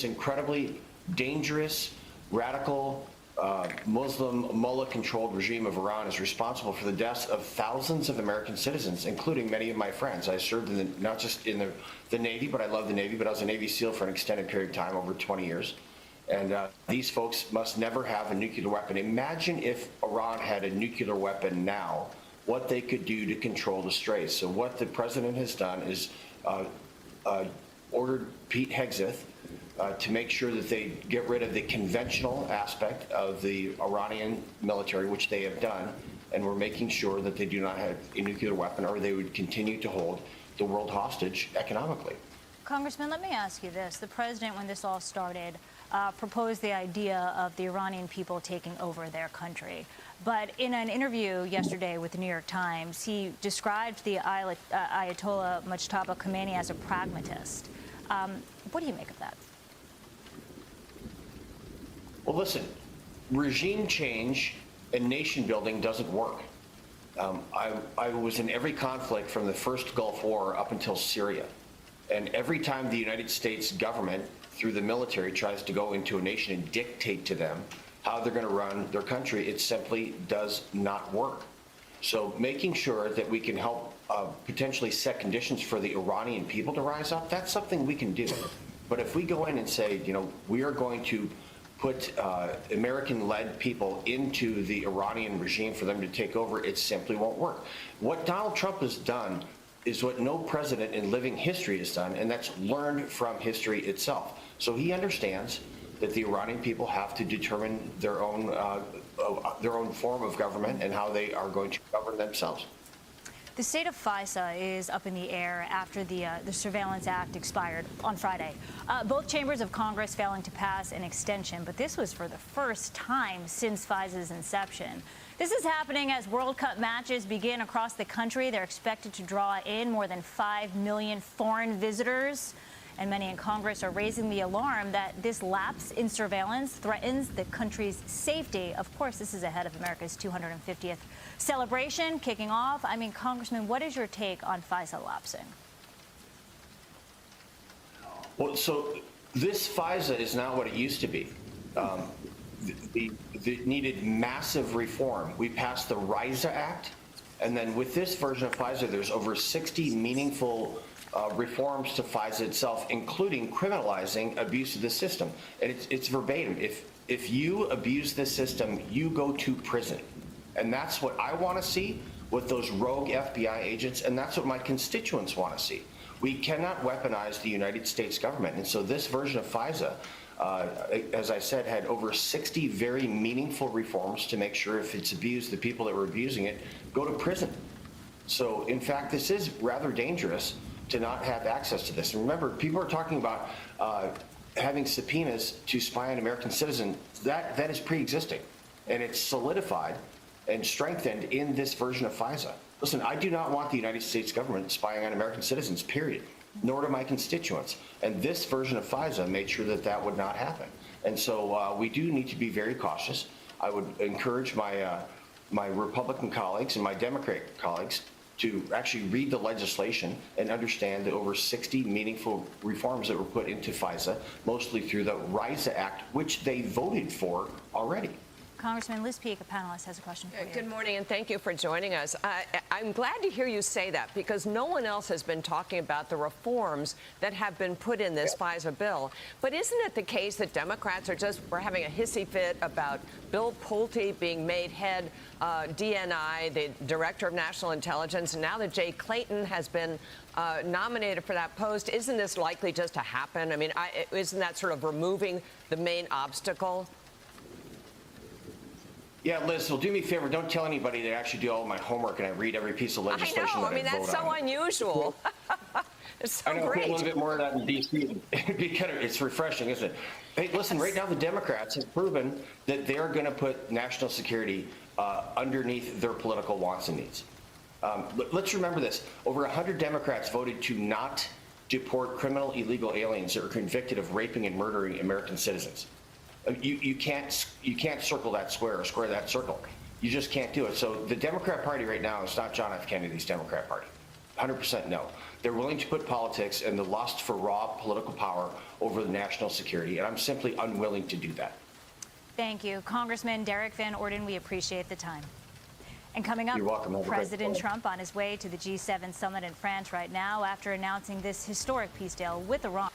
incredibly dangerous, radical, Muslim mullah-controlled regime of Iran is responsible for the deaths of thousands of American citizens, including many of my friends. I served in not just in the Navy, but I love the Navy, but I was a Navy SEAL for an extended period of time, over 20 years. And these folks must never have a nuclear weapon. Imagine if Iran had a nuclear weapon now, what they could do to control the Straits. So what the president has done is ordered Pete Hegseth to make sure that they get rid of the conventional aspect of the Iranian military, which they have done, and we're making sure that they do not have a nuclear weapon, or they would continue to hold the world hostage economically. Congressman, let me ask you this. The president, when this all started, proposed the idea of the Iranian people taking over their country. But in an interview yesterday with the New York Times, he described the Ayatollah Mujtaba Khomeini as a pragmatist. What do you make of that? Well, listen, regime change and nation building doesn't work. I was in every conflict from the first Gulf War up until Syria. And every time the United States government, through the military, tries to go into a nation and dictate to them how they're going to run their country, it simply does not work. So making sure that we can help potentially set conditions for the Iranian people to rise up, that's something we can do. But if we go in and say, you know, we are going to put American-led people into the Iranian regime for them to take over, it simply won't work. What Donald Trump has done is what no president in living history has done, and that's learned from history itself. So he understands that the Iranian people have to determine their own form of government and how they are going to govern themselves. The state of FISA is up in the air after the Surveillance Act expired on Friday. Both chambers of Congress failing to pass an extension, but this was for the first time since FISA's inception. This is happening as World Cup matches begin across the country. They're expected to draw in more than 5 million foreign visitors. And many in Congress are raising the alarm that this lapse in surveillance threatens the country's safety. Of course, this is ahead of America's 250th celebration kicking off. I mean, Congressman, what is your take on FISA lapsing? Well, so this FISA is not what it used to be. It needed massive reform. We passed the RISA Act, and then with this version of FISA, there's over 60 meaningful reforms to FISA itself, including criminalizing abuse of the system. And it's verbatim. If you abuse this system, you go to prison. And that's what I want to see with those rogue FBI agents, and that's what my constituents want to see. We cannot weaponize the United States government. And so this version of FISA, as I said, had over 60 very meaningful reforms to make sure if it's abused, the people that were abusing it go to prison. So, in fact, this is rather dangerous to not have access to this. And remember, people are talking about having subpoenas to spy on American citizens. That is pre-existing, and it's solidified and strengthened in this version of FISA. Listen, I do not want the United States government spying on American citizens, period, nor do my constituents. And this version of FISA made sure that that would not happen. And so we do need to be very cautious. I would encourage my Republican colleagues and my Democrat colleagues to actually read the legislation and understand the over 60 meaningful reforms that were put into FISA, mostly through the RISA Act, which they voted for already. Congressman Liz Peek, a panelist, has a question for you. Good morning, and thank you for joining us. I'm glad to hear you say that, because no one else has been talking about the reforms that have been put in this FISA bill. But isn't it the case that Democrats we're having a hissy fit about Bill Pulte being made head DNI, the Director of National Intelligence, and now that Jay Clayton has been nominated for that post? Isn't this likely just to happen? I mean, isn't that sort of removing the main obstacle? Yeah, Liz, well, do me a favor. Don't tell anybody that I actually do all of my homework and I read every piece of legislation that I vote on. I mean, that's so unusual. It's so I know, great. a little bit more of that in D.C. It's refreshing, isn't it? Hey, listen, right now the Democrats have proven that they're going to put national security underneath their political wants and needs. Let's remember this. Over 100 Democrats voted to not deport criminal illegal aliens that are convicted of raping and murdering American citizens. You can't circle that square or square that circle. You just can't do it. So the Democrat Party right now is not John F. Kennedy's Democrat Party. 100% no. They're willing to put politics and the lust for raw political power over the national security, and I'm simply unwilling to do that. Thank you. Congressman Derek Van Orden, we appreciate the time. And coming up, You're welcome. President Trump on his way to the G7 summit in France right now after announcing this historic peace deal with Iran.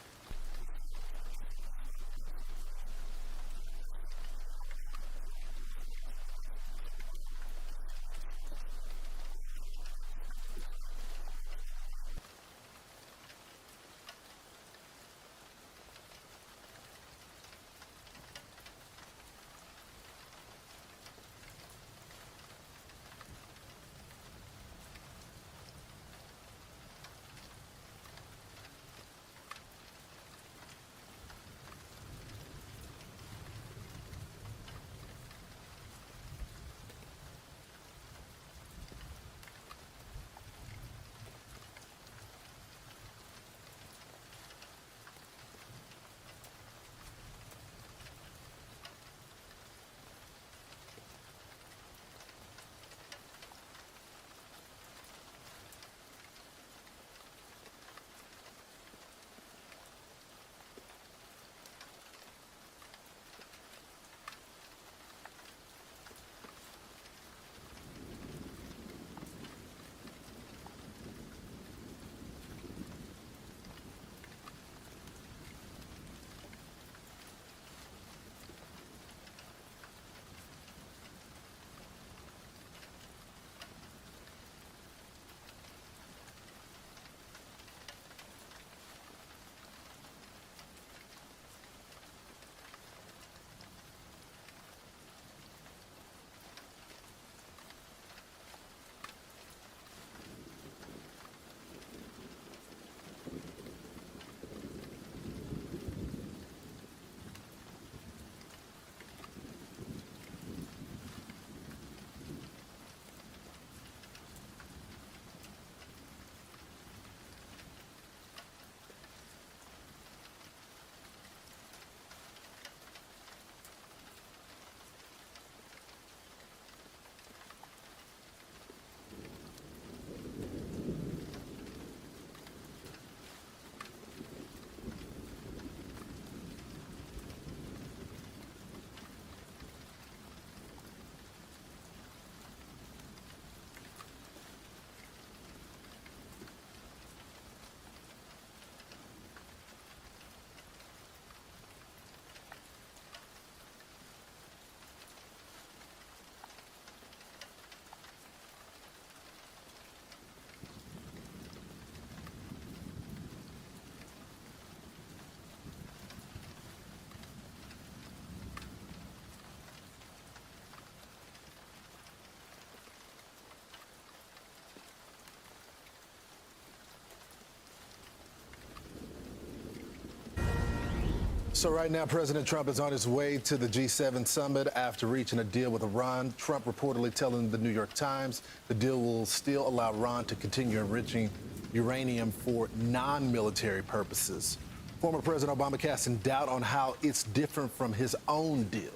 So right now, President Trump is on his way to the G7 summit after reaching a deal with Iran. Trump reportedly telling the New York Times the deal will still allow Iran to continue enriching uranium for non-military purposes. Former President Obama casting doubt on how it's different from his own deal.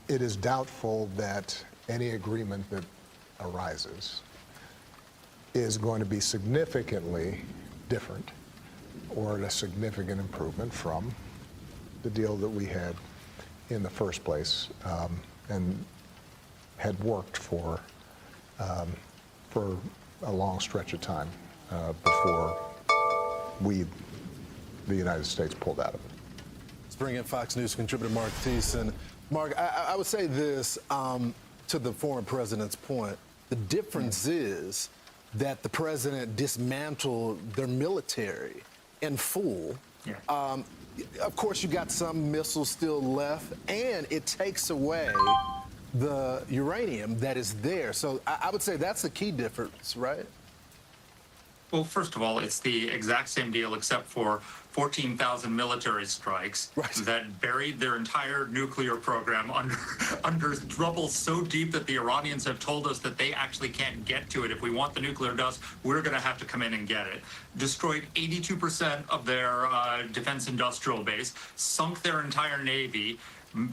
It is doubtful that any agreement that arises is going to be significantly different or a significant improvement from the deal that we had in the first place, and had worked for a long stretch of time before the United States pulled out of it. Let's bring in Fox News contributor Mark Thiessen. Mark, I would say this to the former president's point. The difference is that the president dismantled their military in full. Yeah. Of course, you got some missiles still left, and it takes away the uranium that is there. So I would say that's the key difference, right? Well, first of all, it's the exact same deal except for 14,000 military strikes that buried their entire nuclear program under rubble so deep that the Iranians have told us that they actually can't get to it. If we want the nuclear dust, we're going to have to come in and get it. Destroyed 82% of their defense industrial base, sunk their entire navy,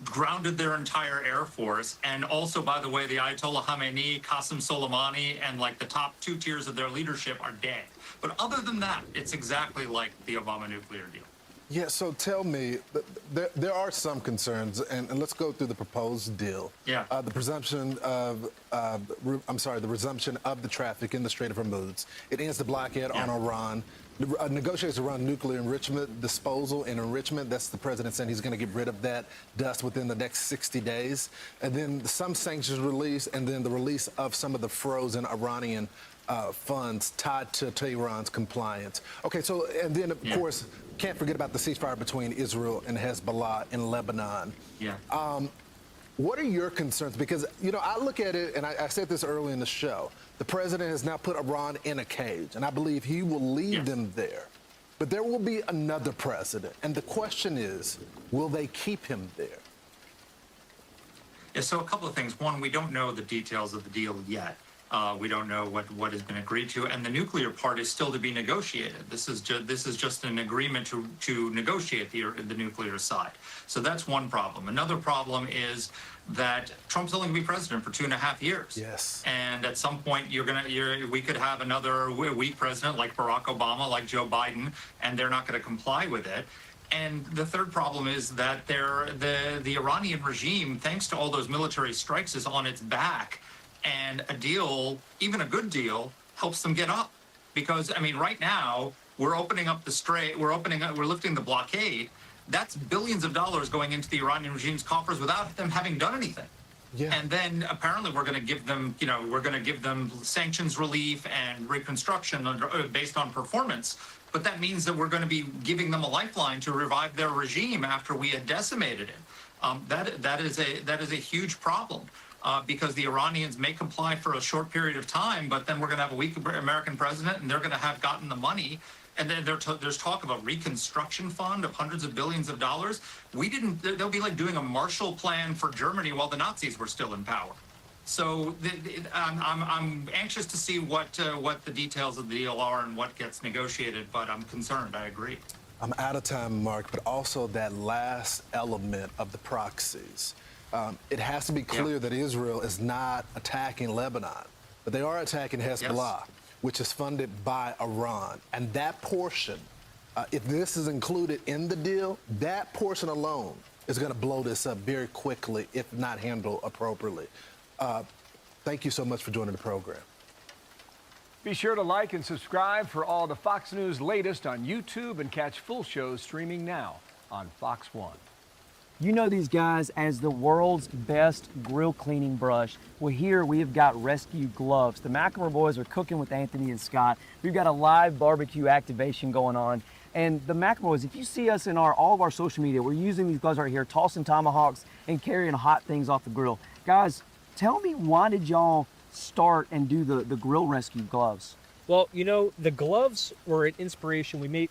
grounded their entire air force, and also, by the way, the Ayatollah Khamenei, Qasem Soleimani, and like the top 2 tiers of their leadership are dead. But other than that, it's exactly like the Obama nuclear deal. Yeah, so tell me, there are some concerns, and let's go through the proposed deal. Yeah. The resumption of the traffic in the Strait of Hormuz. It ends the blockade on Iran. Negotiations around nuclear enrichment, disposal, and enrichment. That's the president saying he's going to get rid of that dust within the next 60 days. And then some sanctions release, and then the release of some of the frozen Iranian funds tied to Tehran's compliance. Okay, so, and then, of course, can't forget about the ceasefire between Israel and Hezbollah in Lebanon. Yeah. What are your concerns? Because, you know, I look at it, and I said this early in the show, the president has now put Iran in a cage, and I believe he will leave them there. But there will be another president, and the question is, will they keep him there? Yeah, so a couple of things. One, we don't know the details of the deal yet. We don't know what has been agreed to, and the nuclear part is still to be negotiated. This is just an agreement to negotiate the nuclear side. So that's one problem. Another problem is that Trump's only going to be president for 2.5 years. Yes. And at some point, we could have another weak president like Barack Obama, like Joe Biden, and they're not going to comply with it. And the third problem is that the Iranian regime, thanks to all those military strikes, is on its back. And a deal, even a good deal, helps them get up. Because, I mean, right now, we're opening up the strait, we're lifting the blockade. That's billions of dollars going into the Iranian regime's coffers without them having done anything. Yeah. And then apparently we're going to give them, sanctions relief and reconstruction based on performance. But that means that we're going to be giving them a lifeline to revive their regime after we had decimated it. That is a huge problem. Because the Iranians may comply for a short period of time, but then we're going to have a weak American president, and they're going to have gotten the money. And then there's talk of a reconstruction fund of hundreds of billions of dollars. They'll be like doing a Marshall Plan for Germany while the Nazis were still in power. So I'm anxious to see what the details of the deal are and what gets negotiated, but I'm concerned. I agree. I'm out of time, Mark, but also that last element of the proxies. It has to be clear that Israel is not attacking Lebanon, but they are attacking Hezbollah, which is funded by Iran. And that portion, if this is included in the deal, that portion alone is going to blow this up very quickly if not handled appropriately. Thank you so much for joining the program. Be sure to like and subscribe for all the Fox News latest on YouTube and catch full shows streaming now on Fox One. You know these guys as the world's best grill cleaning brush. Well, here we have got rescue gloves. The McElmore boys are cooking with Anthony and Scott. We've got a live barbecue activation going on. And the McElmore boys, if you see us in all of our social media, we're using these gloves right here, tossing tomahawks and carrying hot things off the grill. Guys, tell me, why did y'all start and do the grill rescue gloves? Well, you know, the gloves were an inspiration. We made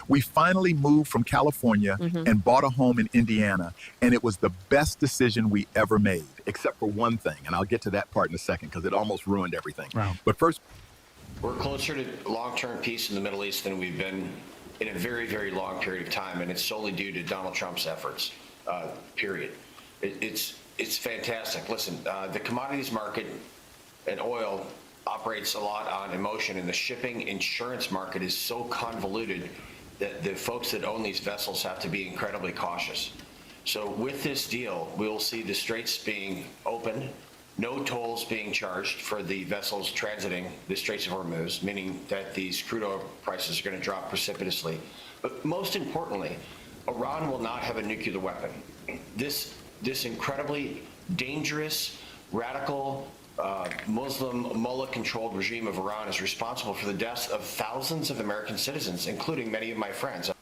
We finally moved from California and bought a home in Indiana, and it was the best decision we ever made, except for one thing, and I'll get to that part in a second because it almost ruined everything. Wow. But first, we're closer to long-term peace in the Middle East than we've been in a very, very long period of time, and it's solely due to Donald Trump's efforts, period. It's fantastic. Listen, the commodities market and oil operates a lot on emotion, and the shipping insurance market is so convoluted that the folks that own these vessels have to be incredibly cautious. So with this deal, we'll see the straits being opened, no tolls being charged for the vessels transiting the Straits of Hormuz, meaning that these crude oil prices are going to drop precipitously. But most importantly, Iran will not have a nuclear weapon. This incredibly dangerous, radical, Muslim mullah-controlled regime of Iran is responsible for the deaths of thousands of American citizens, including many of my friends.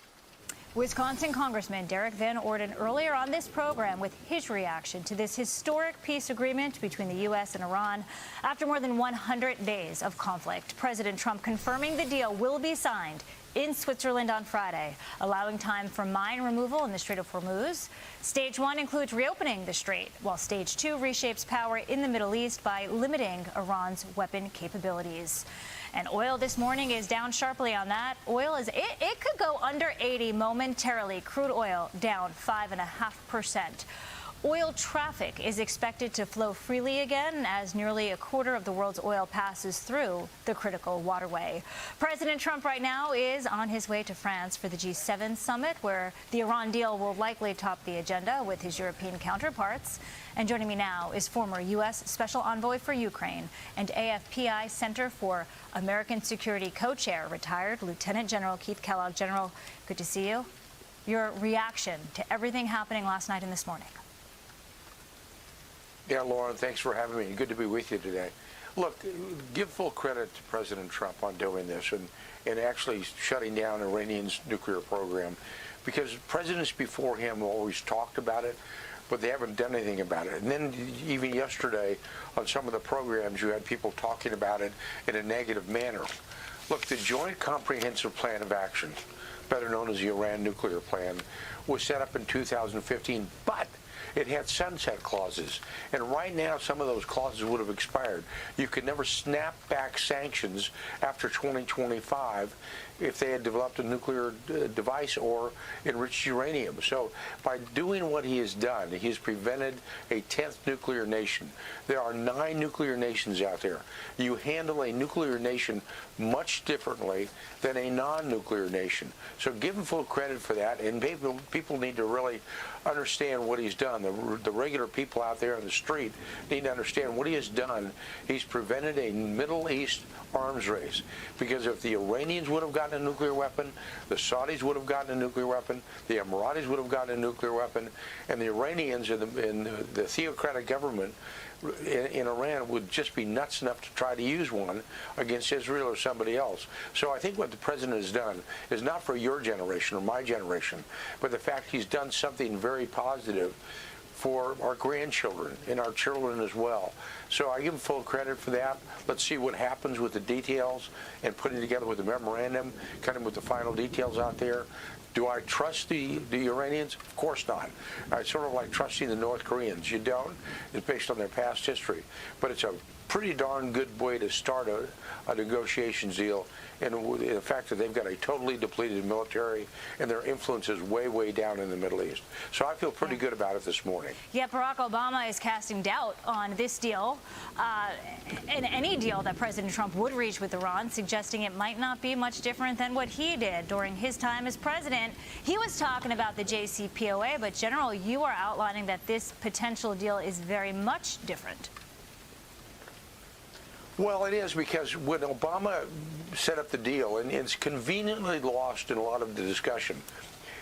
Wisconsin Congressman Derek Van Orden earlier on this program with his reaction to this historic peace agreement between the U.S. and Iran after more than 100 days of conflict. President Trump confirming the deal will be signed in Switzerland on Friday, allowing time for mine removal in the Strait of Hormuz. Stage 1 includes reopening the strait, while Stage 2 reshapes power in the Middle East by limiting Iran's weapon capabilities. And oil this morning is down sharply on that. Oil it could go under 80 momentarily. Crude oil down 5.5%. Oil traffic is expected to flow freely again as nearly a quarter of the world's oil passes through the critical waterway. President Trump right now is on his way to France for the G7 summit, where the Iran deal will likely top the agenda with his European counterparts. And joining me now is former U.S. Special Envoy for Ukraine and AFPI Center for American Security co-chair, retired Lieutenant General Keith Kellogg. General, good to see you. Your reaction to everything happening last night and this morning. Yeah, Lauren, thanks for having me. Good to be with you today. Look, give full credit to President Trump on doing this and actually shutting down Iranian's nuclear program, because presidents before him always talked about it, but they haven't done anything about it. And then even yesterday on some of the programs, you had people talking about it in a negative manner. Look, the Joint Comprehensive Plan of Action, better known as the Iran nuclear plan, was set up in 2015, but it had sunset clauses, and right now some of those clauses would have expired. You could never snap back sanctions after 2025 if they had developed a nuclear device or enriched uranium. So by doing what he has done, he's prevented a 10th nuclear nation. There are 9 nuclear nations out there. You handle a nuclear nation much differently than a non-nuclear nation. So give him full credit for that, and people need to really understand what he's done. The regular people out there on the street need to understand what he has done. He's prevented a Middle East arms race, because if the Iranians would have gotten a nuclear weapon, the Saudis would have gotten a nuclear weapon, the Emiratis would have gotten a nuclear weapon, and the Iranians and the theocratic government in Iran would just be nuts enough to try to use one against Israel or somebody else. So I think what the president has done is not for your generation or my generation, but the fact he's done something very positive for our grandchildren and our children as well. So I give him full credit for that. Let's see what happens with the details and putting together with the memorandum, kind of with the final details out there. Do I trust the Iranians? Of course not. I sort of like trusting the North Koreans. You don't. It's based on their past history. But it's a pretty darn good way to start a negotiations deal, and the fact that they've got a totally depleted military and their influence is way, way down in the Middle East. So I feel pretty good about it this morning. Yeah, Barack Obama is casting doubt on this deal and any deal that President Trump would reach with Iran, suggesting it might not be much different than what he did during his time as president. He was talking about the JCPOA, but General, you are outlining that this potential deal is very much different. Well, it is, because when Obama set up the deal, and it's conveniently lost in a lot of the discussion,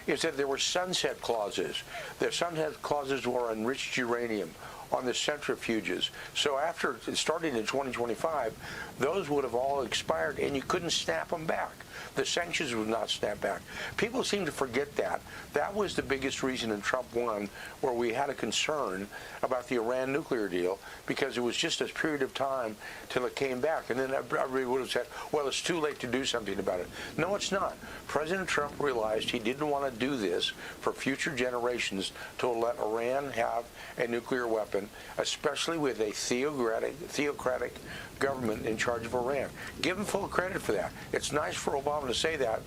is that there were sunset clauses. The sunset clauses were enriched uranium, on the centrifuges. So after starting in 2025, those would have all expired and you couldn't snap them back. The sanctions would not snap back. People seem to forget that. That was the biggest reason in Trump 1 where we had a concern about the Iran nuclear deal, because it was just a period of time till it came back. And then everybody would have said, well, it's too late to do something about it. No, it's not. President Trump realized he didn't want to do this for future generations to let Iran have a nuclear weapon, especially with a theocratic government in charge of Iran. Give him full credit for that. It's nice for Obama to say that,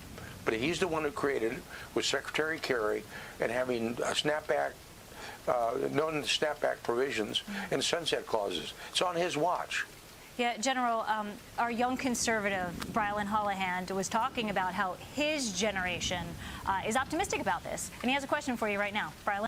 but he's the one who created it with Secretary Kerry and having a snapback, known snapback provisions and sunset clauses. It's on his watch. Yeah, General, our young conservative, Brylan Hollihand, was talking about how his generation is optimistic about this. And he has a question for you right now. Brylan?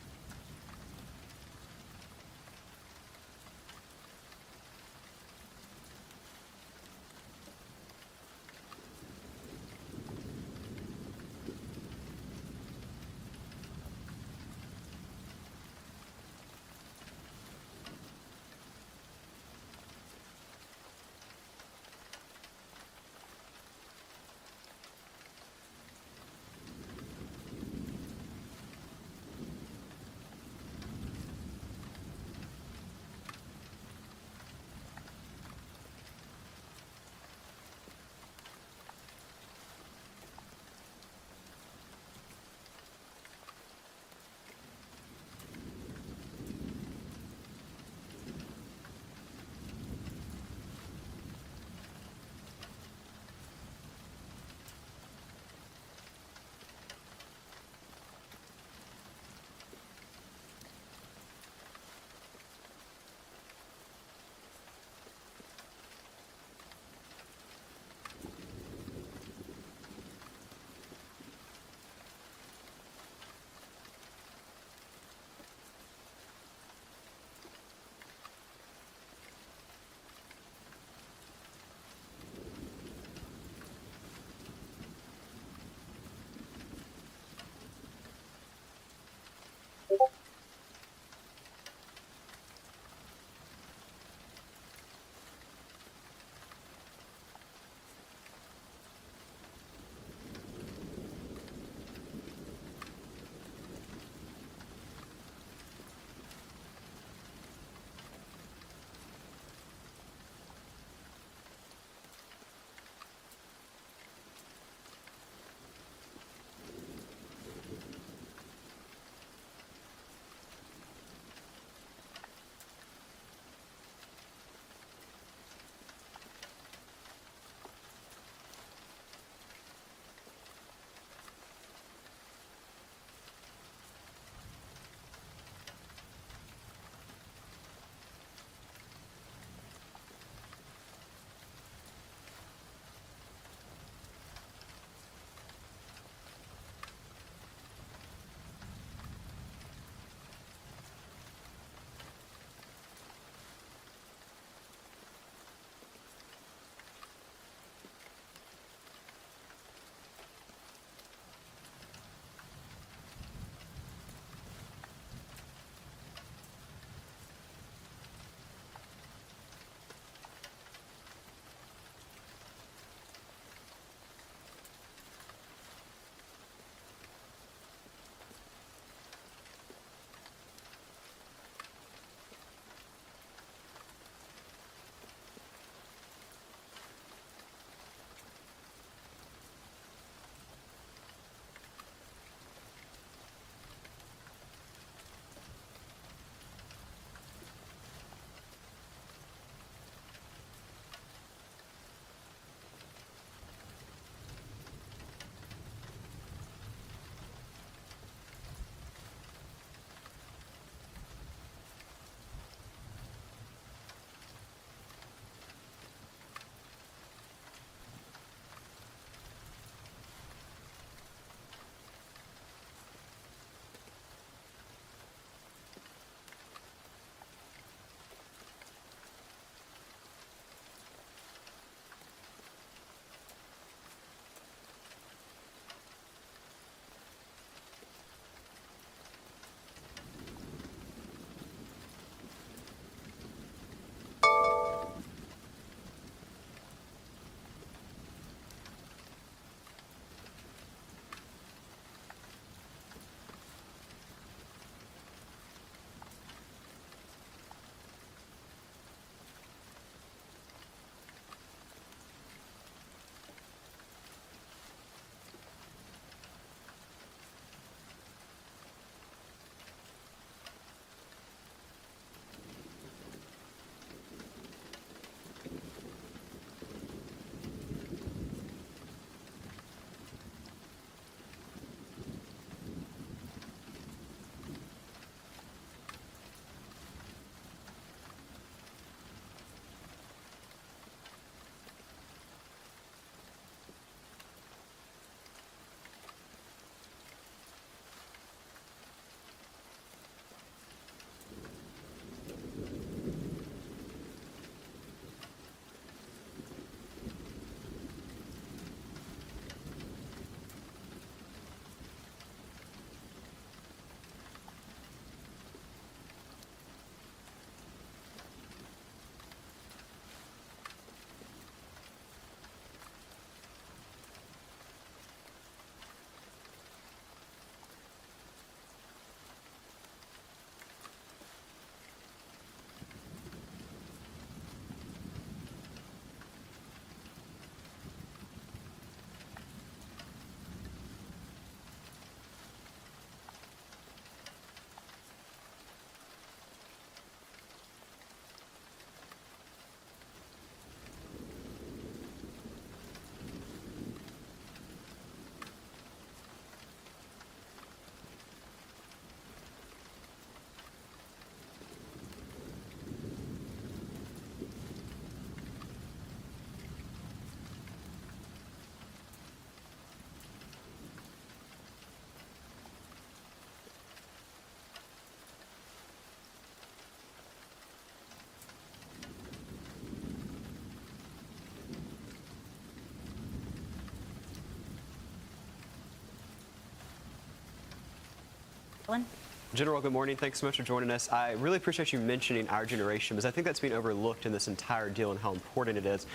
General, good morning. Thanks so much for joining us. I really appreciate you mentioning our generation, because I think that's being overlooked in this entire deal and how important it is.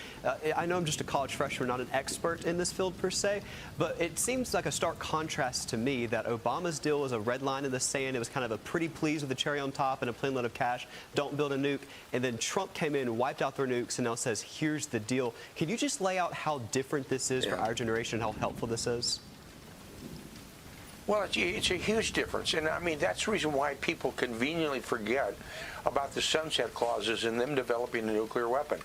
I know I'm just a college freshman, not an expert in this field per se, but it seems like a stark contrast to me that Obama's deal was a red line in the sand. It was kind of a pretty please with a cherry on top and a plain load of cash. Don't build a nuke. And then Trump came in, wiped out their nukes, and now says, here's the deal. Can you just lay out how different this is for our generation and how helpful this is? Well, it's a huge difference. And I mean, that's the reason why people conveniently forget about the sunset clauses and them developing a nuclear weapon.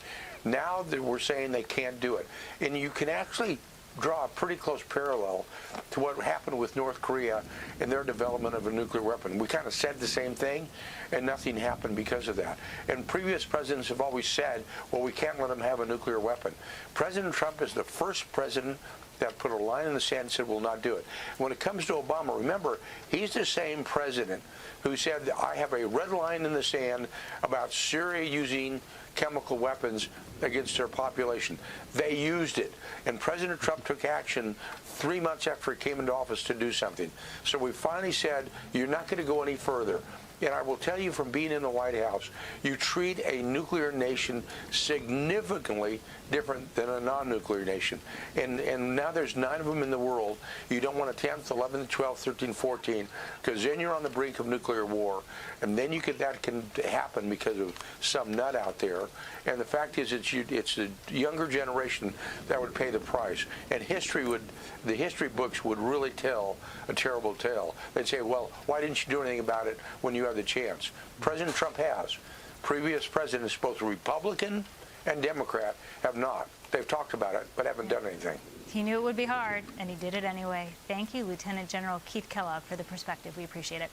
Now that we're saying they can't do it. And you can actually draw a pretty close parallel to what happened with North Korea and their development of a nuclear weapon. We kind of said the same thing, and nothing happened because of that. And previous presidents have always said, well, we can't let them have a nuclear weapon. President Trump is the first president that put a line in the sand and said we'll not do it. When it comes to Obama, remember, he's the same president who said, I have a red line in the sand about Syria using chemical weapons against their population. They used it. And President Trump took action 3 months after he came into office to do something. So we finally said, you're not going to go any further. And I will tell you from being in the White House, you treat a nuclear nation significantly different than a non-nuclear nation. And now there's 9 of them in the world. You don't want a 10th, 11th, 12th, 13th, 14th, because then you're on the brink of nuclear war. And then that can happen because of some nut out there. And the fact is, it's the younger generation that would pay the price. And the history books would really tell a terrible tale. They'd say, well, why didn't you do anything about it when you had the chance? President Trump has. Previous presidents, both Republican and Democrat, have not. They've talked about it, but haven't done anything. He knew it would be hard, and he did it anyway. Thank you, Lieutenant General Keith Kellogg, for the perspective. We appreciate it.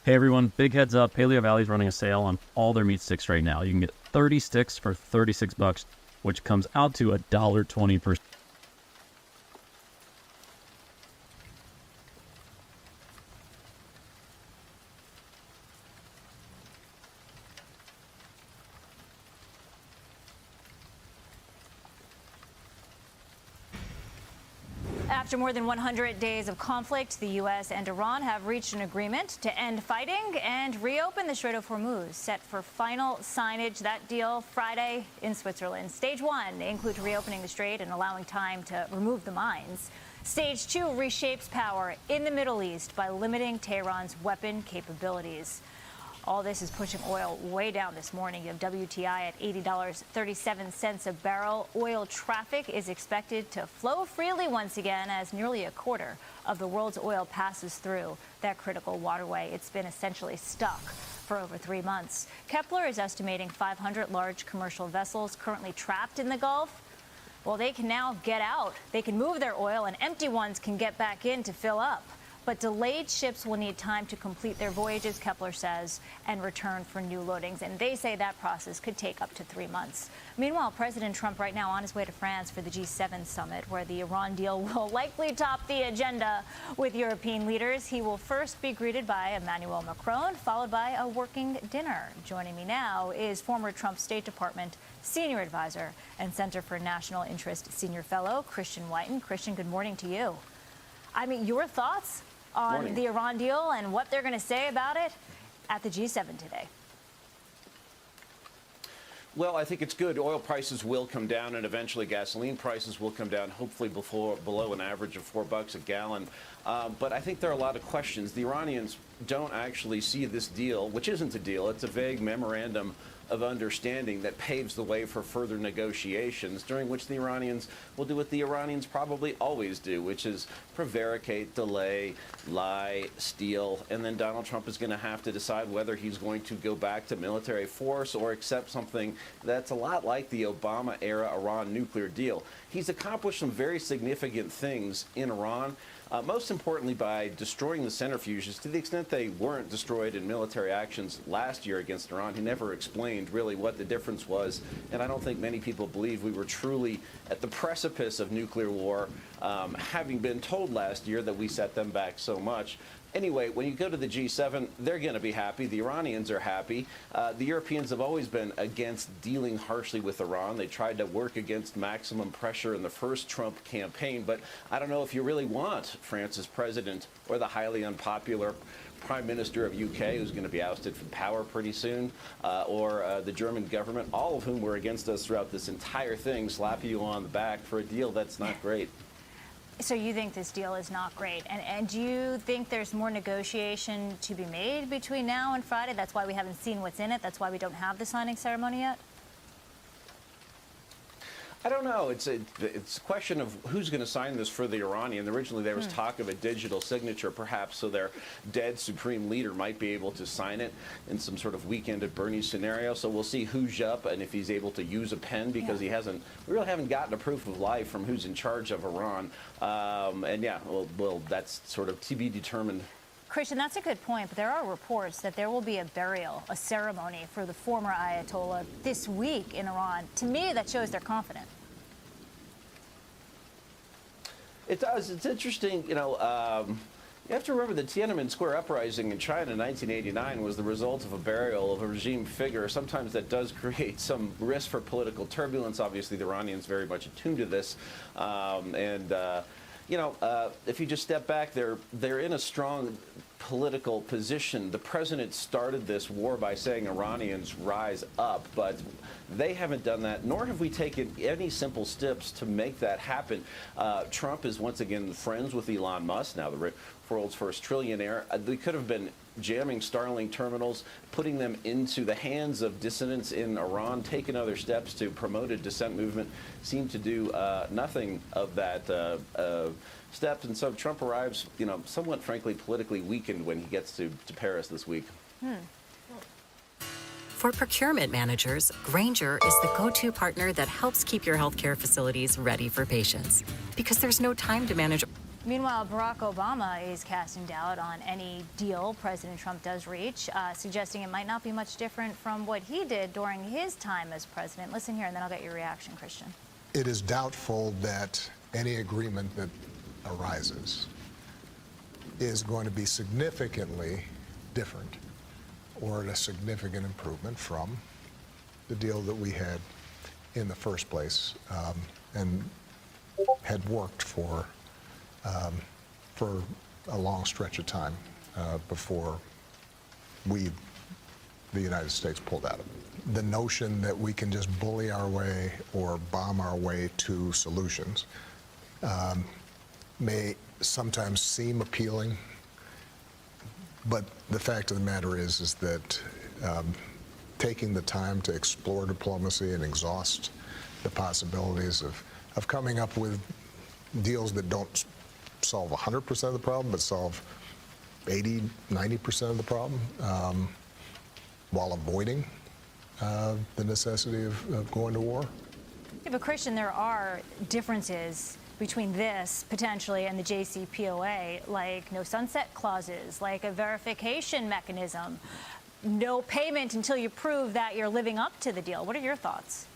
Hey everyone, big heads up, Paleo Valley's running a sale on all their meat sticks right now. You can get 30 sticks for $36, which comes out to $1.20 per. After more than 100 days of conflict, the U.S. and Iran have reached an agreement to end fighting and reopen the Strait of Hormuz, set for final signage. That deal Friday in Switzerland. Stage 1 includes reopening the strait and allowing time to remove the mines. Stage 2 reshapes power in the Middle East by limiting Tehran's weapon capabilities. All this is pushing oil way down this morning. You have WTI at $80.37 a barrel. Oil traffic is expected to flow freely once again as nearly a quarter of the world's oil passes through that critical waterway. It's been essentially stuck for over 3 months. Kepler is estimating 500 large commercial vessels currently trapped in the Gulf. Well, they can now get out. They can move their oil, and empty ones can get back in to fill up. But delayed ships will need time to complete their voyages, Kepler says, and return for new loadings. And they say that process could take up to 3 months. Meanwhile, President Trump right now on his way to France for the G7 summit, where the Iran deal will likely top the agenda with European leaders. He will first be greeted by Emmanuel Macron, followed by a working dinner. Joining me now is former Trump State Department Senior Advisor and Center for National Interest Senior Fellow, Christian Whiten. Christian, good morning to you. I mean, your thoughts on the Iran deal and what they're going to say about it at the G7 today? Well, I think it's good. Oil prices will come down, and eventually gasoline prices will come down, hopefully below an average of $4 a gallon. But I think there are a lot of questions. The Iranians don't actually see this deal, which isn't a deal. It's a vague memorandum of understanding that paves the way for further negotiations, during which the Iranians will do what the Iranians probably always do, which is prevaricate, delay, lie, steal, and then Donald Trump is going to have to decide whether he's going to go back to military force or accept something that's a lot like the Obama-era Iran nuclear deal. He's accomplished some very significant things in Iran. Most importantly, by destroying the centrifuges, to the extent they weren't destroyed in military actions last year against Iran. He never explained really what the difference was, and I don't think many people believe we were truly at the precipice of nuclear war, having been told last year that we set them back so much. Anyway, when you go to the G7, they're going to be happy. The Iranians are happy. The Europeans have always been against dealing harshly with Iran. They tried to work against maximum pressure in the first Trump campaign, but I don't know if you really want France's president or the highly unpopular Prime Minister of UK, who's going to be ousted from power pretty soon, or the German government, all of whom were against us throughout this entire thing, slap you on the back for a deal that's not great. So you think this deal is not great. And do you think there's more negotiation to be made between now and Friday? That's why we haven't seen what's in it. That's why we don't have the signing ceremony yet? I don't know. It's a question of who's going to sign this for the Iranian. Originally, there was talk of a digital signature, perhaps, so their dead supreme leader might be able to sign it in some sort of weekend at Bernie's scenario. So we'll see who's up and if he's able to use a pen, because we really haven't gotten a proof of life from who's in charge of Iran. And yeah, well, that's sort of to be determined. Christian, that's a good point, but there are reports that there will be a burial, a ceremony for the former Ayatollah this week in Iran. To me, that shows they're confident. It does. It's interesting, you know, you have to remember the Tiananmen Square uprising in China in 1989 was the result of a burial of a regime figure. Sometimes that does create some risk for political turbulence. Obviously, the Iranians very much attuned to this. You know, if you just step back, they're in a strong political position. The president started this war by saying Iranians rise up, but they haven't done that, nor have we taken any simple steps to make that happen. Trump is once again friends with Elon Musk, now the world's first trillionaire. They could have been jamming Starlink terminals, putting them into the hands of dissidents in Iran, taking other steps to promote a dissent movement, seem to do nothing of that steps. And so Trump arrives, you know, somewhat frankly politically weakened when he gets to Paris this week. For procurement managers, Grainger is the go-to partner that helps keep your healthcare facilities ready for patients. Because there's no time to manage. Meanwhile, Barack Obama is casting doubt on any deal President Trump does reach, suggesting it might not be much different from what he did during his time as president. Listen here, and then I'll get your reaction, Christian. It is doubtful that any agreement that arises is going to be significantly different or a significant improvement from the deal that we had in the first place and had worked for a long stretch of time before the United States pulled out of it. The notion that we can just bully our way or bomb our way to solutions may sometimes seem appealing, but the fact of the matter is that taking the time to explore diplomacy and exhaust the possibilities of coming up with deals that don't solve 100% of the problem, but solve 80, 90% of the problem, while avoiding the necessity of going to war. Yeah, but Christian, there are differences between this potentially and the JCPOA, like no sunset clauses, like a verification mechanism, no payment until you prove that you're living up to the deal. What are your thoughts?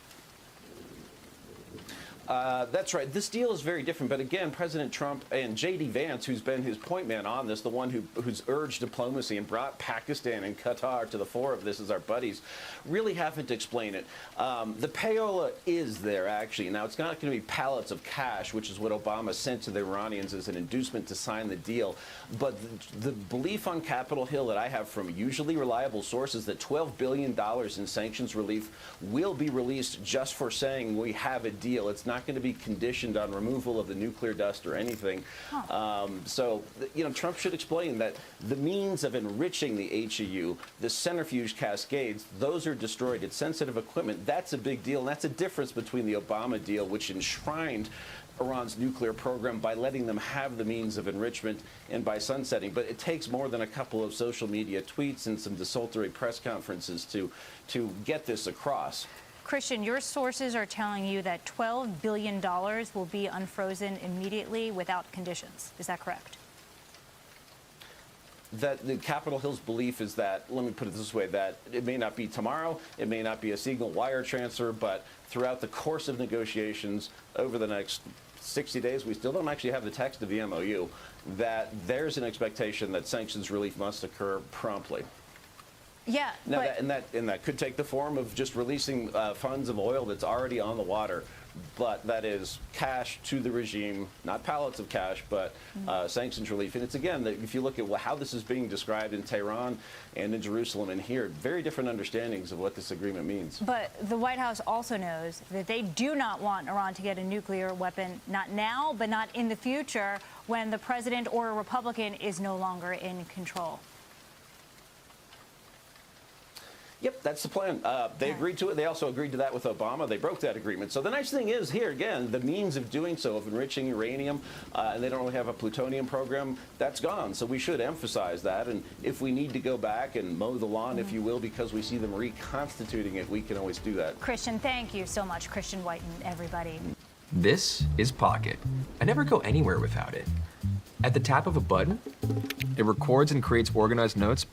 That's right. This deal is very different. But again, President Trump and J.D. Vance, who's been his point man on this, the one who's urged diplomacy and brought Pakistan and Qatar to the fore of this as our buddies, really haven't explained it. The payola is there, actually. Now, it's not going to be pallets of cash, which is what Obama sent to the Iranians as an inducement to sign the deal. But the belief on Capitol Hill that I have from usually reliable sources that $12 billion in sanctions relief will be released just for saying we have a deal. It's not going to be conditioned on removal of the nuclear dust or anything. So, you know, Trump should explain that the means of enriching the HEU, the centrifuge cascades, those are destroyed. It's sensitive equipment. That's a big deal. And that's a difference between the Obama deal, which enshrined Iran's nuclear program by letting them have the means of enrichment and by sunsetting. But it takes more than a couple of social media tweets and some desultory press conferences to get this across. Christian, your sources are telling you that $12 billion will be unfrozen immediately without conditions. Is that correct? That the Capitol Hill's belief is that, let me put it this way, that it may not be tomorrow, it may not be a single wire transfer, but throughout the course of negotiations over the next 60 days, we still don't actually have the text of the MOU, that there's an expectation that sanctions relief must occur promptly. Yeah, Now, but that could take the form of just releasing funds of oil that's already on the water, but that is cash to the regime, not pallets of cash, but sanctions relief. And it's, again, if you look at how this is being described in Tehran and in Jerusalem and here, very different understandings of what this agreement means. But the White House also knows that they do not want Iran to get a nuclear weapon, not now, but not in the future, when the president or a Republican is no longer in control. Yep, that's the plan. They agreed to it. They also agreed to that with Obama. They broke that agreement. So the nice thing is here, again, the means of doing so, of enriching uranium, and they don't really have a plutonium program, that's gone. So we should emphasize that. And if we need to go back and mow the lawn, if you will, because we see them reconstituting it, we can always do that. Christian, thank you so much, Christian Whiten, everybody. This is Pocket. I never go anywhere without it. At the tap of a button, it records and creates organized notes.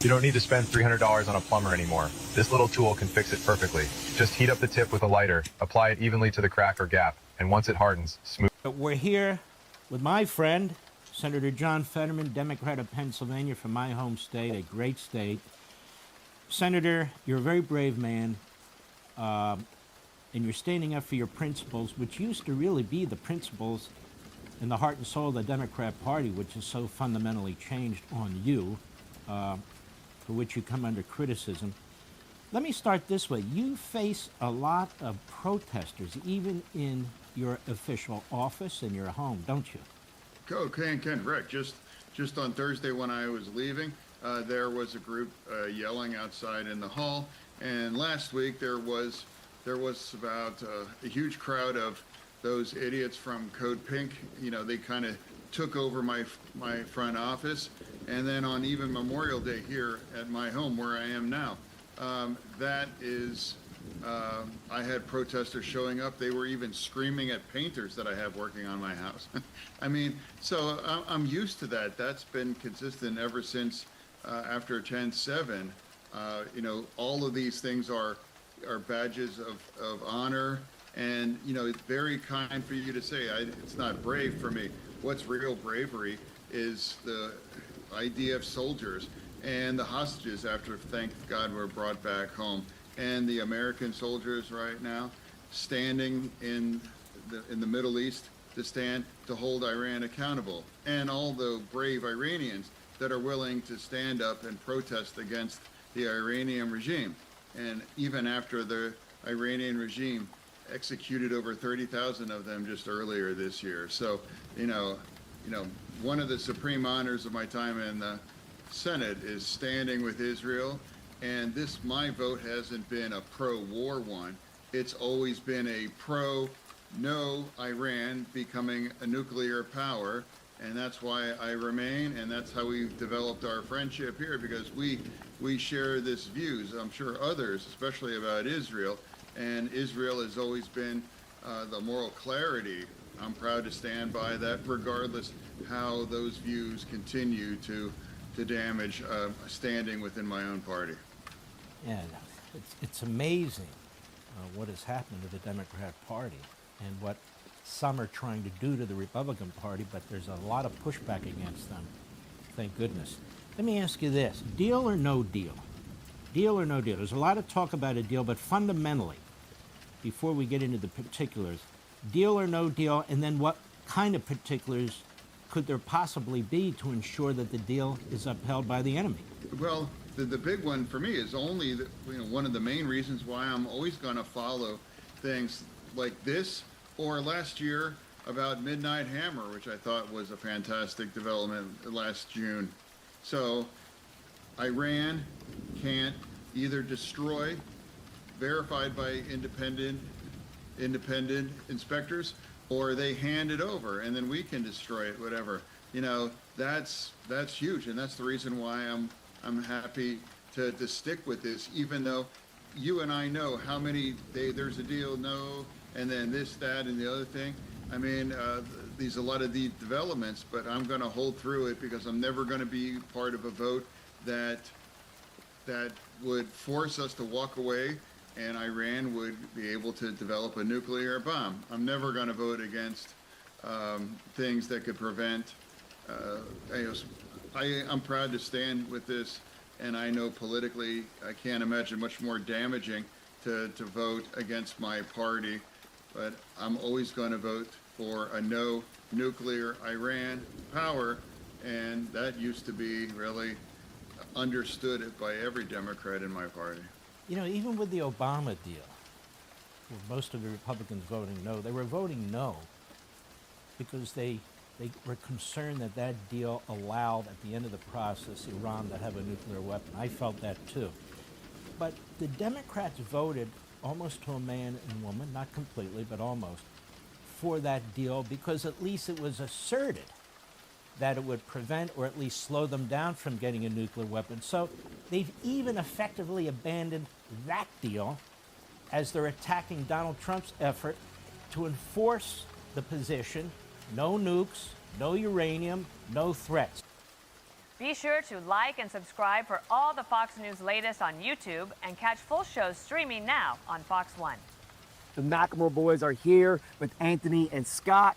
You don't need to spend $300 on a plumber anymore. This little tool can fix it perfectly. Just heat up the tip with a lighter, apply it evenly to the crack or gap, and once it hardens, smooth. We're here with my friend, Senator John Fetterman, Democrat of Pennsylvania from my home state, a great state. Senator, you're a very brave man, and you're standing up for your principles, which used to really be the principles in the heart and soul of the Democrat Party, which is so fundamentally changed on you, for which you come under criticism. Let me start this way. You face a lot of protesters, even in your official office in your home, don't you? Okay, Ken, Rick, just on Thursday when I was leaving, there was a group yelling outside in the hall, and last week there was about a huge crowd of those idiots from Code Pink. You know, they kind of took over my front office, and then on even Memorial Day here at my home where I am now, I had protesters showing up. They were even screaming at painters that I have working on my house. I mean, so I'm used to that. That's been consistent ever since after 10/7. You know, all of these things are badges of honor, and you know, it's very kind for you to say. It's not brave for me. What's real bravery is the IDF soldiers and the hostages after, thank God, were brought back home, and the American soldiers right now standing in the Middle East to hold Iran accountable, and all the brave Iranians that are willing to stand up and protest against the Iranian regime. And even after the Iranian regime executed over 30,000 of them just earlier this year. So, you know, one of the supreme honors of my time in the Senate is standing with Israel. And my vote hasn't been a pro-war one. It's always been a pro-no Iran becoming a nuclear power. And that's why I remain, and that's how we've developed our friendship here, because we share this views. I'm sure others, especially about Israel, and Israel has always been the moral clarity. I'm proud to stand by that, regardless how those views continue to damage standing within my own party. Yeah, it's amazing what has happened to the Democrat Party and what some are trying to do to the Republican Party, but there's a lot of pushback against them. Thank goodness. Let me ask you this. Deal or no deal? Deal or no deal? There's a lot of talk about a deal, but fundamentally, before we get into the particulars, deal or no deal, and then what kind of particulars could there possibly be to ensure that the deal is upheld by the enemy? Well, the big one for me is only one of the main reasons why I'm always going to follow things like this, or last year about Midnight Hammer, which I thought was a fantastic development last June. So Iran can't either destroy, verified by independent inspectors, or they hand it over and then we can destroy it, whatever. You know, that's huge, and that's the reason why I'm happy to stick with this, even though you and I know how many there's a deal, no, and then this, that, and the other thing. I mean, a lot of the developments, but I'm going to hold through it because I'm never going to be part of a vote that would force us to walk away and Iran would be able to develop a nuclear bomb. I'm never going to vote against things that could prevent. I'm proud to stand with this, and I know politically I can't imagine much more damaging to vote against my party, but I'm always going to vote for a no nuclear Iran power, and that used to be really understood by every Democrat in my party. You know, even with the Obama deal, with most of the Republicans voting no, they were voting no because they were concerned that that deal allowed, at the end of the process, Iran to have a nuclear weapon. I felt that too. But the Democrats voted almost to a man and woman, not completely, but almost, for that deal because at least it was asserted that it would prevent or at least slow them down from getting a nuclear weapon. So they've even effectively abandoned that deal as they're attacking Donald Trump's effort to enforce the position, no nukes, no uranium, no threats. Be sure to like and subscribe for all the Fox News latest on YouTube and catch full shows streaming now on Fox One. The McElmore boys are here with Anthony and Scott.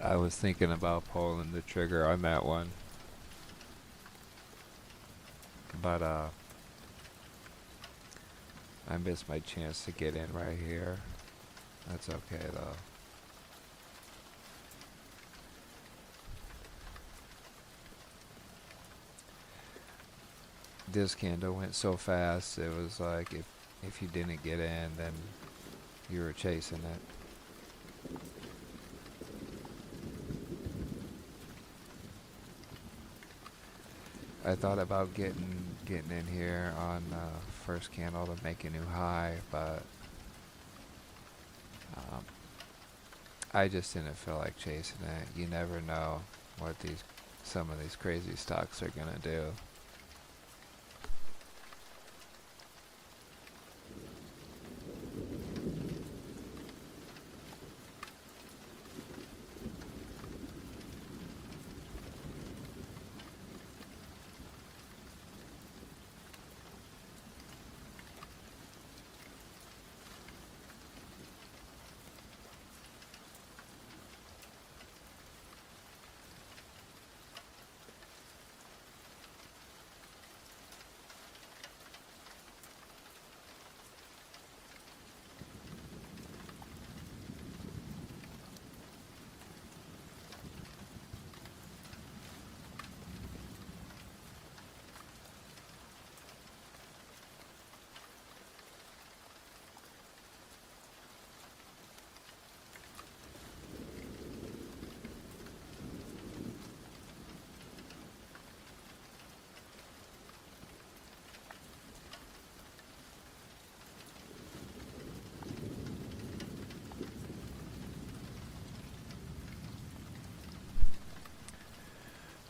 I was thinking about pulling the trigger on that one. But I missed my chance to get in right here. That's okay though. This candle went so fast, it was like if you didn't get in, then you were chasing it. I thought about getting in here on first candle to make a new high, but I just didn't feel like chasing it. You never know what some of these crazy stocks are gonna do.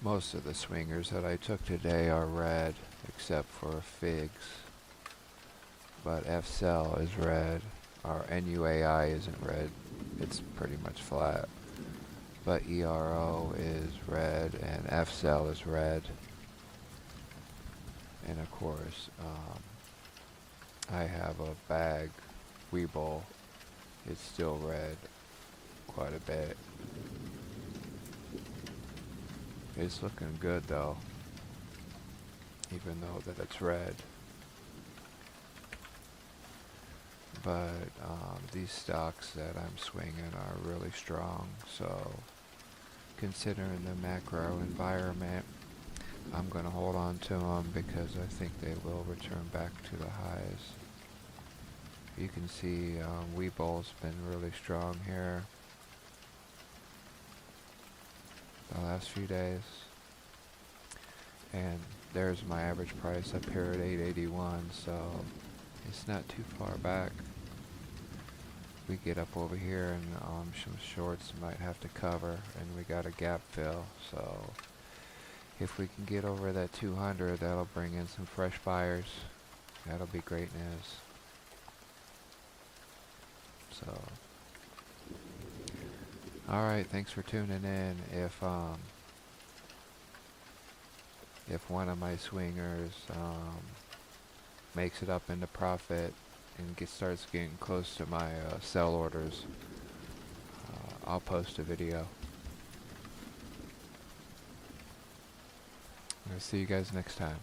Most of the swingers that I took today are red, except for figs. But F-cell is red. Our NUAI isn't red. It's pretty much flat. But ERO is red and F-cell is red. And of course, I have a bag, Weeble. It's still red quite a bit. It's looking good though, even though that it's red. But these stocks that I'm swinging are really strong, so considering the macro environment, I'm going to hold on to them because I think they will return back to the highs. You can see Weeble's been really strong here. the last few days. And there's my average price up here at 881, so it's not too far back. We get up over here and some shorts might have to cover, and we got a gap fill, so if we can get over that 200, that'll bring in some fresh buyers. That'll be great news. So alright, thanks for tuning in. If one of my swingers makes it up into profit and starts getting close to my sell orders, I'll post a video. I'll see you guys next time.